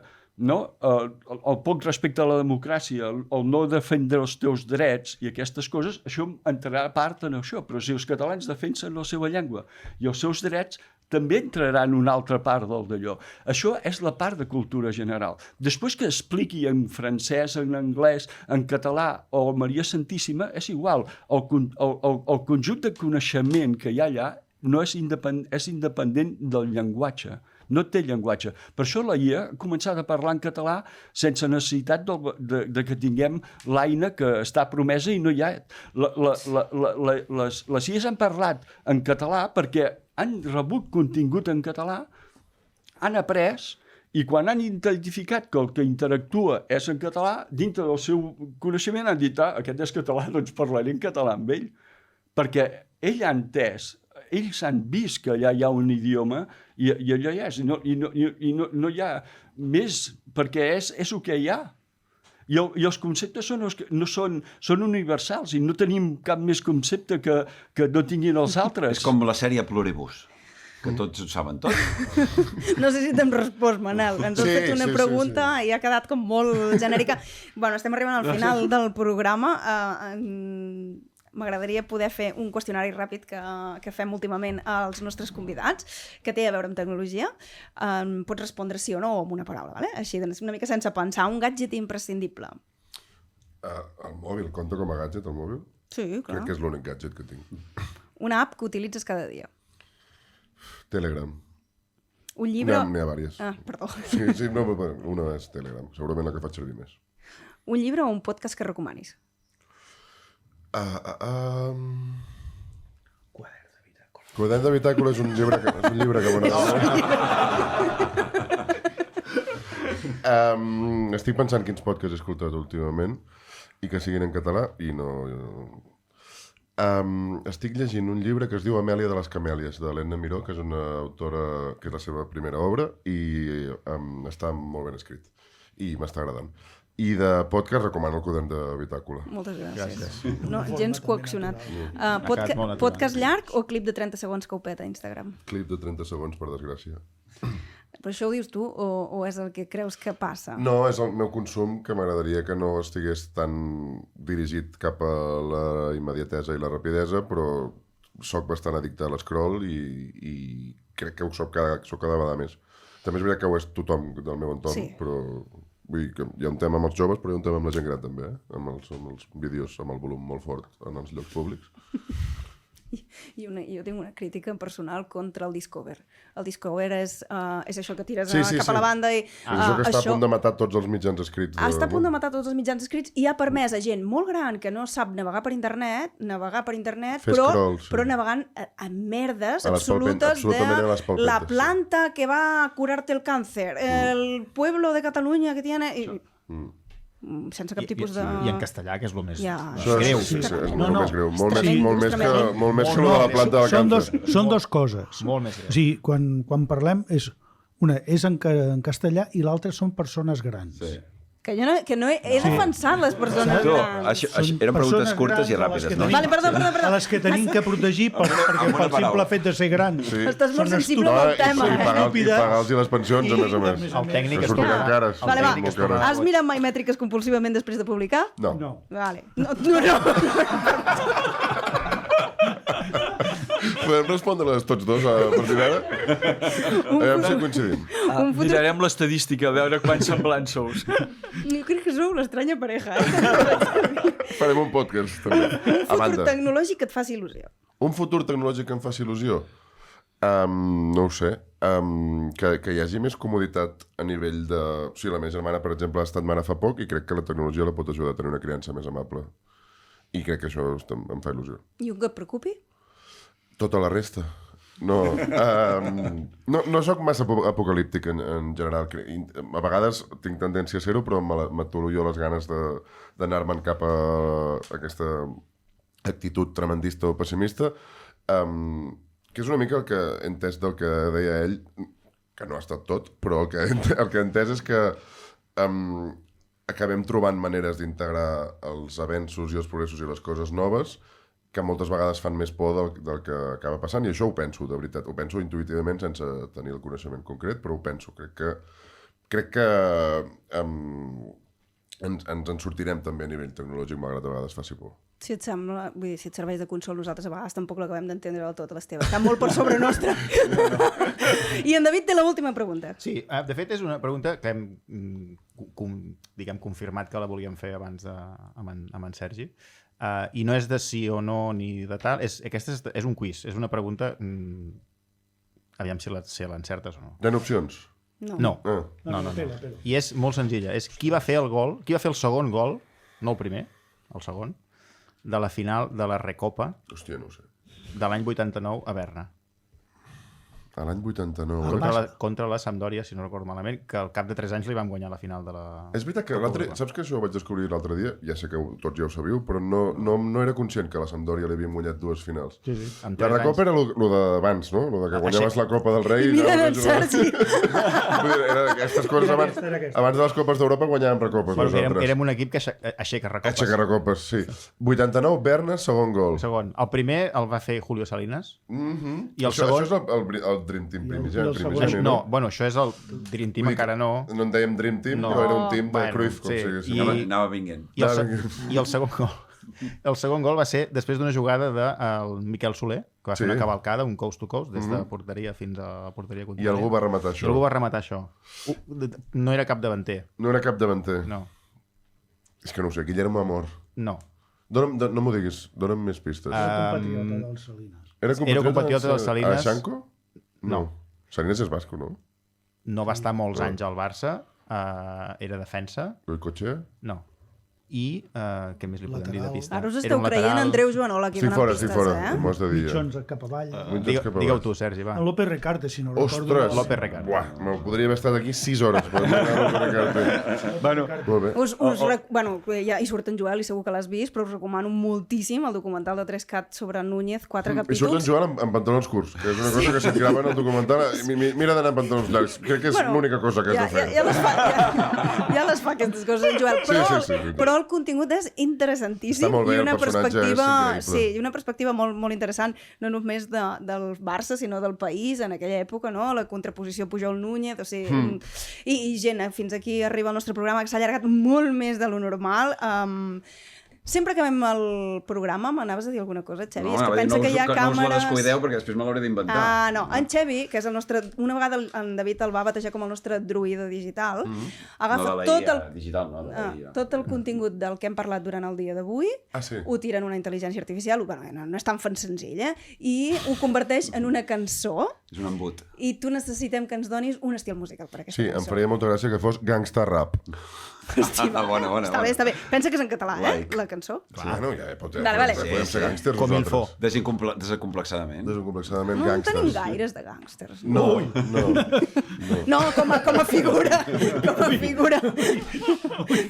el poc respecte a la democràcia, el no defendre els teus drets i aquestes coses, això entrarà a part en això. Però si els catalans defensen la seva llengua i els seus drets, també entrarà en una altra part del d'allò. Això és la part de cultura general. Després que expliqui en francès, en anglès, en català o Maria Santíssima, és igual. El conjunt de coneixement que hi ha allà no és independent del llenguatge. No té llenguatge. Per això la IA ha començat a parlar en català sense necessitat de que tinguem l'eina que està promesa i no hi ha. Les IAs han parlat en català perquè han rebut contingut en català, han après, i quan han identificat que el que interactua és en català, dintre del seu coneixement han dit, aquest és català, doncs parlaré en català amb ell. Perquè ell ha entès, ells han vist que allà hi ha un idioma i allò hi és, i no hi ha més, perquè és el que hi ha. I els conceptes són universals i no tenim cap més concepte que no tinguin els altres. És com la sèrie Pluribus, que tots ho saben tot. No sé si t'hem respost, Manel. Ens has fet una pregunta i ha quedat com molt genèrica. Bueno, estem arribant al final del programa. M'agradaria poder fer un qüestionari ràpid que fem últimament als nostres convidats, que té a veure amb tecnologia. Pots respondre sí o no o amb una paraula, ¿vale? Així, una mica sense pensar. Un gadget imprescindible. El mòbil, compta com a gadget, el mòbil? Sí, clar. Crec que és l'únic gadget que tinc. Una app que utilitzes cada dia. Telegram. Un llibre... N'hi ha diverses. Perdó. Sí, no, una és Telegram. Segurament la que faig servir més. Un llibre o un podcast que recomanis? Quadern de bitàcola és un llibre que m'agrada. Estic pensant quins podcasts he escoltat últimament i que siguin en català i no... estic llegint un llibre que es diu Amèlia de les Camèlies, de l'Edna Miró, que és una autora que és la seva primera obra i està molt ben escrit i m'està agradant. I de podcast recomano el quadern de bitàcola. Moltes gràcies. No, gens coaccionat. Podcast llarg o clip de 30 segons que ho peta a Instagram? Clip de 30 segons, per desgràcia. Però això ho dius tu o és el que creus que passa? No, és el meu consum, que m'agradaria que no estigués tan dirigit cap a la immediatesa i la rapidesa, però soc bastant addicte a l'escroll i crec que ho soc cada vegada més. També és veritat que ho és tothom del meu entorn, sí. Però vull dir que hi ha un tema amb els joves, però hi ha un tema amb la gent gran també, amb els vídeos amb el volum molt fort en els llocs públics. Jo tinc una crítica personal contra el Discover. El Discover és això que tires cap a la banda i... Això que està a punt de matar tots els mitjans escrits. Està a punt de matar tots els mitjans escrits i ha permès a gent molt gran que no sap navegar per internet, però navegant a merdes absolutes de la planta que va a curarte el càncer, el pueblo de Catalunya que tiene... sense cap tipus de... I en castellà, que és el més greu. Sí, és molt més greu. Molt més que la planta de càncer. Són dues coses. Molt més greu. O sigui, quan parlem, una és en castellà i l'altra són persones grans. Sí. Que no he defensat les persones grans. Eren preguntes curtes i ràpides, no? Vale, perdó. A les que tenim que protegir perquè pel simple fet de ser grans. Estàs molt sensible amb el tema. I pagar-los les pensions, a més. El tècnic és cares. Vale, va. Has mirat mai mètriques compulsivament després de publicar? No. Vale. No. Podem respondre-les tots dos a partir d'ara? Aviam si coincidim. Mirarem l'estadística, a veure quants semblants sous. Jo crec que sou l'estranya pareja. Farem un podcast, també. Un futur tecnològic que et faci il·lusió. Un futur tecnològic que em faci il·lusió? No ho sé. Que hi hagi més comoditat a nivell de... O sigui, la meva germana, per exemple, ha estat mare fa poc i crec que la tecnologia la pot ajudar a tenir una criança més amable. I crec que això em fa il·lusió. I un que et preocupi? Tota la resta. No soc massa apocalíptic en general. A vegades tinc tendència a ser-ho, però m'aturo jo les ganes d'anar-me'n cap a aquesta actitud tremendista o pessimista, que és una mica el que he entès del que deia ell, que no ha estat tot, però el que he entès és que acabem trobant maneres d'integrar els avenços i els progressos i les coses noves que moltes vegades fan més por del que acaba passant, i això ho penso, de veritat. Ho penso intuïtivament sense tenir el coneixement concret, però ho penso. Crec que ens en sortirem també a nivell tecnològic, malgrat a vegades faci por. Si et sembla, vull dir, si et serveix de consol, nosaltres a vegades tampoc l'acabem d'entendre del tot, a les teves. Està molt per sobre nostra. I en David té l'última pregunta. Sí, de fet és una pregunta que hem diguem, confirmat que la volíem fer abans amb en Sergi. I no és de sí o no ni de tal, aquesta és un quiz, és una pregunta aviam si l'encertes o no. Tenen opcions? No. No. I és molt senzilla, és qui va fer el segon gol, no el primer, el segon, de la final de la Recopa Hòstia, no ho sé. de l'any 89 a Berna. A l'any 89. Contra la Sampdoria, si no recordo malament, que al cap de 3 anys li vam guanyar la final de la... És veritat que saps que això ho vaig descobrir l'altre dia? Ja sé que tots ja ho sabíeu, però no era conscient que a la Sampdoria li havien guanyat 2 finals. Sí. La Recopa era lo d'abans, no? Lo de que guanyaves la Copa del Rei... I mira'n en Sergi! Era aquestes coses abans de les Copes d'Europa guanyàvem Recopes. Érem un equip que aixeca Recopes. Aixeca Recopes, sí. 89, Berna, segon gol. Segon. El primer el va fer Julio Salinas. I el Això segon... és el Dream Team primigeni, No, bueno, això és el Dream Team, encara no. No en dèiem Dream Team, però era un team de Cruyff, com sigui. Anava vinguent. I el segon gol. El segon gol va ser després d'una jugada del Miquel Soler, que va fer una cavalcada, un coast to coast, des de porteria fins a la porteria contrària. I algú va rematar això. No era cap davanter. No era cap davanter. No. És que no ho sé, Guillermo Amor. No. No m'ho diguis, dona'm més pistes. Era compatriota del Salinas. Era compatriota del Salinas. A Xanco? No. Salinas és basco, no? No va estar molts anys al Barça. Era defensa. Goicoechea? No. I què més li podem dir de pista? Ara us esteu creient Andreu Joanola aquí donant pistes, m'ho has de dir. Mitjons cap avall. Digue-ho tu, Sergi, va. En López Recarte, si no recordo. Ostres! López Recarte. Buah, podria haver estat aquí 6 hores. Bueno, Bueno, ja hi surt en Joel i segur que l'has vist, però us recomano moltíssim el documental de 3CAT sobre Núñez, 4 I capítols. surt en Joel amb pantalons curts, que és una cosa que se't grava en el documental. Mira d'anar amb pantalons llargs. Crec que és l'única cosa que has de fer. Ja les fa aquestes coses en Joel, però el contingut és interessantíssim. Està molt bé, i una el personatge és increïble. Sí, i una perspectiva molt, molt interessant, no només del Barça, sinó del país en aquella època, no? La contraposició Pujol-Núñez, o sigui, i gent, fins aquí arriba el nostre programa, que s'ha allargat molt més de lo normal. Sempre que acabem el programa, m'anaves a dir alguna cosa, Xevi? És que pensa que hi ha càmeres... No us la descuideu perquè després me l'hauré d'inventar. No, en Xevi, que és el nostre... Una vegada en David el va batejar com el nostre druida digital, agafa tot el contingut del que hem parlat durant el dia d'avui, ho tira en una intel·ligència artificial, no és tan senzill, i ho converteix en una cançó. És un embut. I tu necessitem que ens donis un estil musical per aquesta cançó. Sí, em faria molta gràcia que fos gangsta rap. Bona. Està bé. Pensa que és en català, la cançó? Bueno, ja podem ser gàngsters nosaltres. Desacomplexadament. Desacomplexadament No en gàngsters. tenim gaires de gàngsters. No. Com a figura.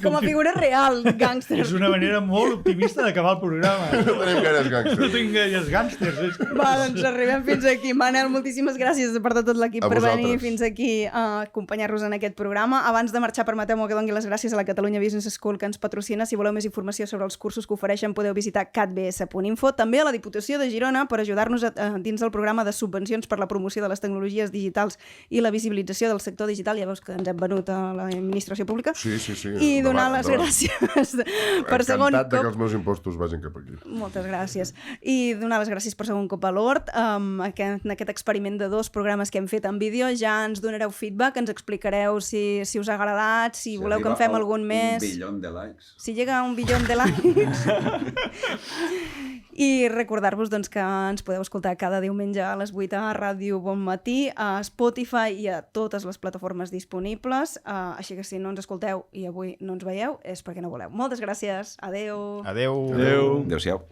Com a figura real, gàngsters. És una manera molt optimista d'acabar el programa. No tenim gaires No gàngsters. tinc gaires gàngsters. Va, doncs arribem fins aquí. Manel, moltíssimes gràcies per tot l'equip A per venir vosaltres. fins aquí a acompanyar-nos en aquest programa. Abans de marxar, permeteu-me que doni les gràcies a la Catalunya Business School que ens patrocina. Si voleu més informació sobre els cursos que ofereixen, podeu visitar catbs.info. També a la Diputació de Girona per ajudar-nos dins del programa de subvencions per la promoció de les tecnologies digitals i la visibilització del sector digital. Ja veus que ens hem venut a l'administració pública. Sí. I donar les gràcies per segon Encantat cop. que els meus impostos vagin cap aquí. Moltes gràcies. I donar les gràcies per segon cop a l'Hort. En aquest experiment de 2 programes que hem fet en vídeo ja ens donareu feedback, ens explicareu si us ha agradat, si voleu que en fem algun més. 1 bilió de likes. Si llega a 1 bilió de likes. I recordar-vos doncs, que ens podeu escoltar cada diumenge a les 8 a Ràdio Bon Matí, a Spotify i a totes les plataformes disponibles. Així que si no ens escolteu i avui no ens veieu és perquè no voleu. Moltes gràcies. Adeu. Adéu-siau.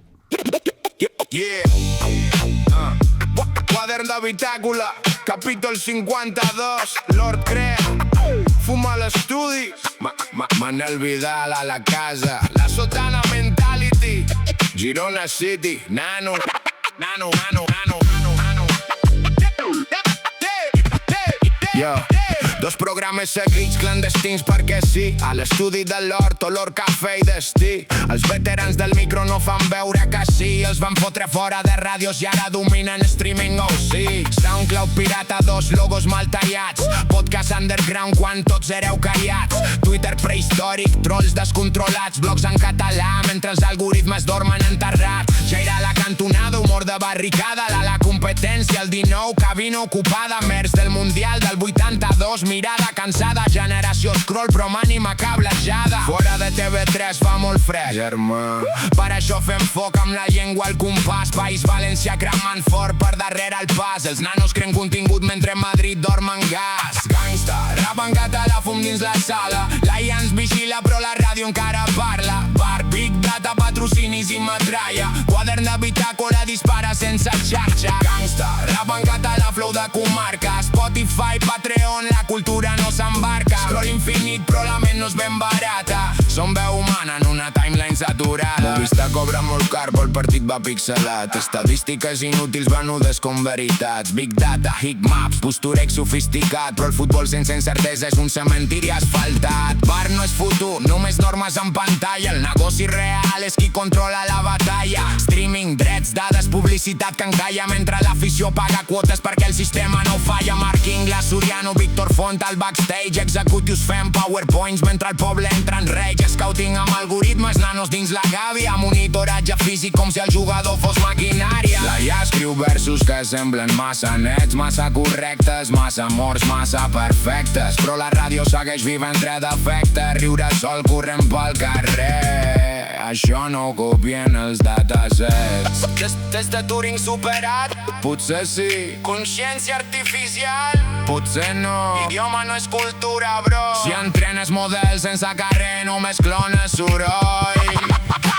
Cuaderno de bitàcula, capítol 52, Lord Crea, fuma a l'estudi, Manel Vidal a la casa, la sotana mentality, Girona City, nano. Yo, Dos programes seguits clandestins perquè sí. A l'estudi de l'Hort, olor cafè i destí. Els veterans del micro no fan veure que sí. Els van fotre fora de ràdios i ara dominen streaming, oh sí. SoundCloud pirata, 2 logos mal tallats. Podcast underground quan tots éreu callats. Twitter prehistòric, trolls descontrolats. Blogs en català mentre els algoritmes dormen enterrats. Ja era la cantonada, humor de barricada. La competència, el 19, cabina ocupada. Mers del Mundial del 82, mirada cansada. Generació scroll però amb ànima cablejada. Fora de TV3 fa molt fred, germà. Per això fem foc amb la llengua al compàs. País València cremant fort per darrere el pas. Els nanos creen contingut mentre Madrid dorm en gas. Gangsta, rap en català, fum dins la sala. Laia ens vigila però la ràdio encara parla. Bar, big data, patrocinis i metralla. Quadern de bitàcola dispara sense xarxa. Gangsta, rap en català, flow de comarca. Spotify, Patreon, la cultura no s'embarca. Scroll infinit però la ment no és ben barata. Som veu humana en una timeline saturada. La vista cobra molt car però el partit va pixelat. Estadístiques inútils venudes com veritats. Big data, heat maps, postureig sofisticat. Però el futbol sense incertesa és un cementiri asfaltat. Bar no és futur, només normes en pantalla. El negoci real és qui controla la batalla. Streaming, drets, dades, publicitat que encalla mentre l'afició paga quotes perquè el sistema no falla. Marc Ingles, Soriano, Víctor Font al backstage. Executius fent powerpoints mentre el poble entra en rage. Scouting amb algoritmes, nanos dins la gàbia. Monitoratge físic com si el jugador fos maquinària. La IA escriu versos que semblen massa nets, massa correctes, massa morts, massa perfectes. Però la ràdio segueix viva entre defectes. Riure sol corrent pel carrer, això no ho copien els datasets. Des de Turing superat, potser sí. Consciència artificial, potser no. Idioma no és cultura, bro. Si entrenes models sense carrer, només clones soroll.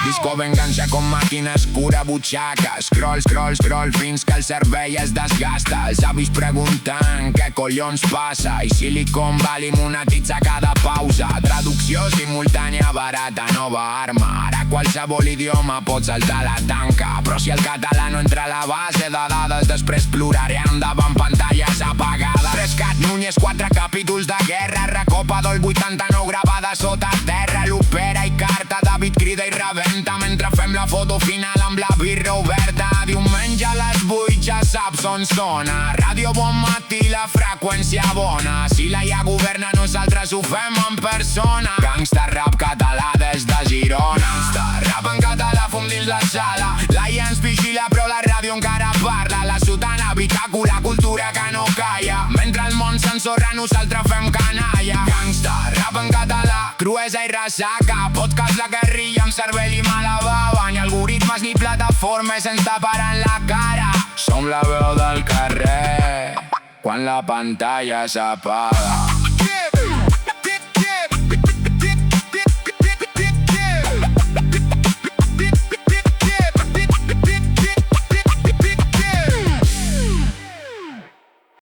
Disco enganxa com màquina escura butxaca. Scroll, scroll, scroll fins que el cervell es desgasta. Els avis preguntant què collons passa. I Silicon Valley monetitza cada pausa. Traducció simultània barata, nova arma. Ara qualsevol idioma pot saltar la tanca. Però si el català no entra a la base de dades, després ploraré endavant pantalles apagades. Rescat Núñez, 4 capítols de guerra. Recopador el 89 gravada sota terra. L'opera i carta, David crida i rebenta mentre fem la foto final amb la birra oberta. Diumenge a les 8 ja saps on sona. Ràdio Bon Matí, la freqüència bona. Si la IA governa nosaltres ho fem en persona. Gangsta rap català des de Girona. Gangsta rap en català, fum dins la sala. La IA ens vigila però la ràdio encara parla. La sotana, bitàcola, cultura que no calla. Mentre el món s'ensorra nosaltres fem canalla. Gangsta rap en català, cruesa i ressaca. Podcast la guerrilla amb cervell i mala bava. Ni algoritmes ni plataformes ens taparan la cara. Som la veu del carrer quan la pantalla s'apaga.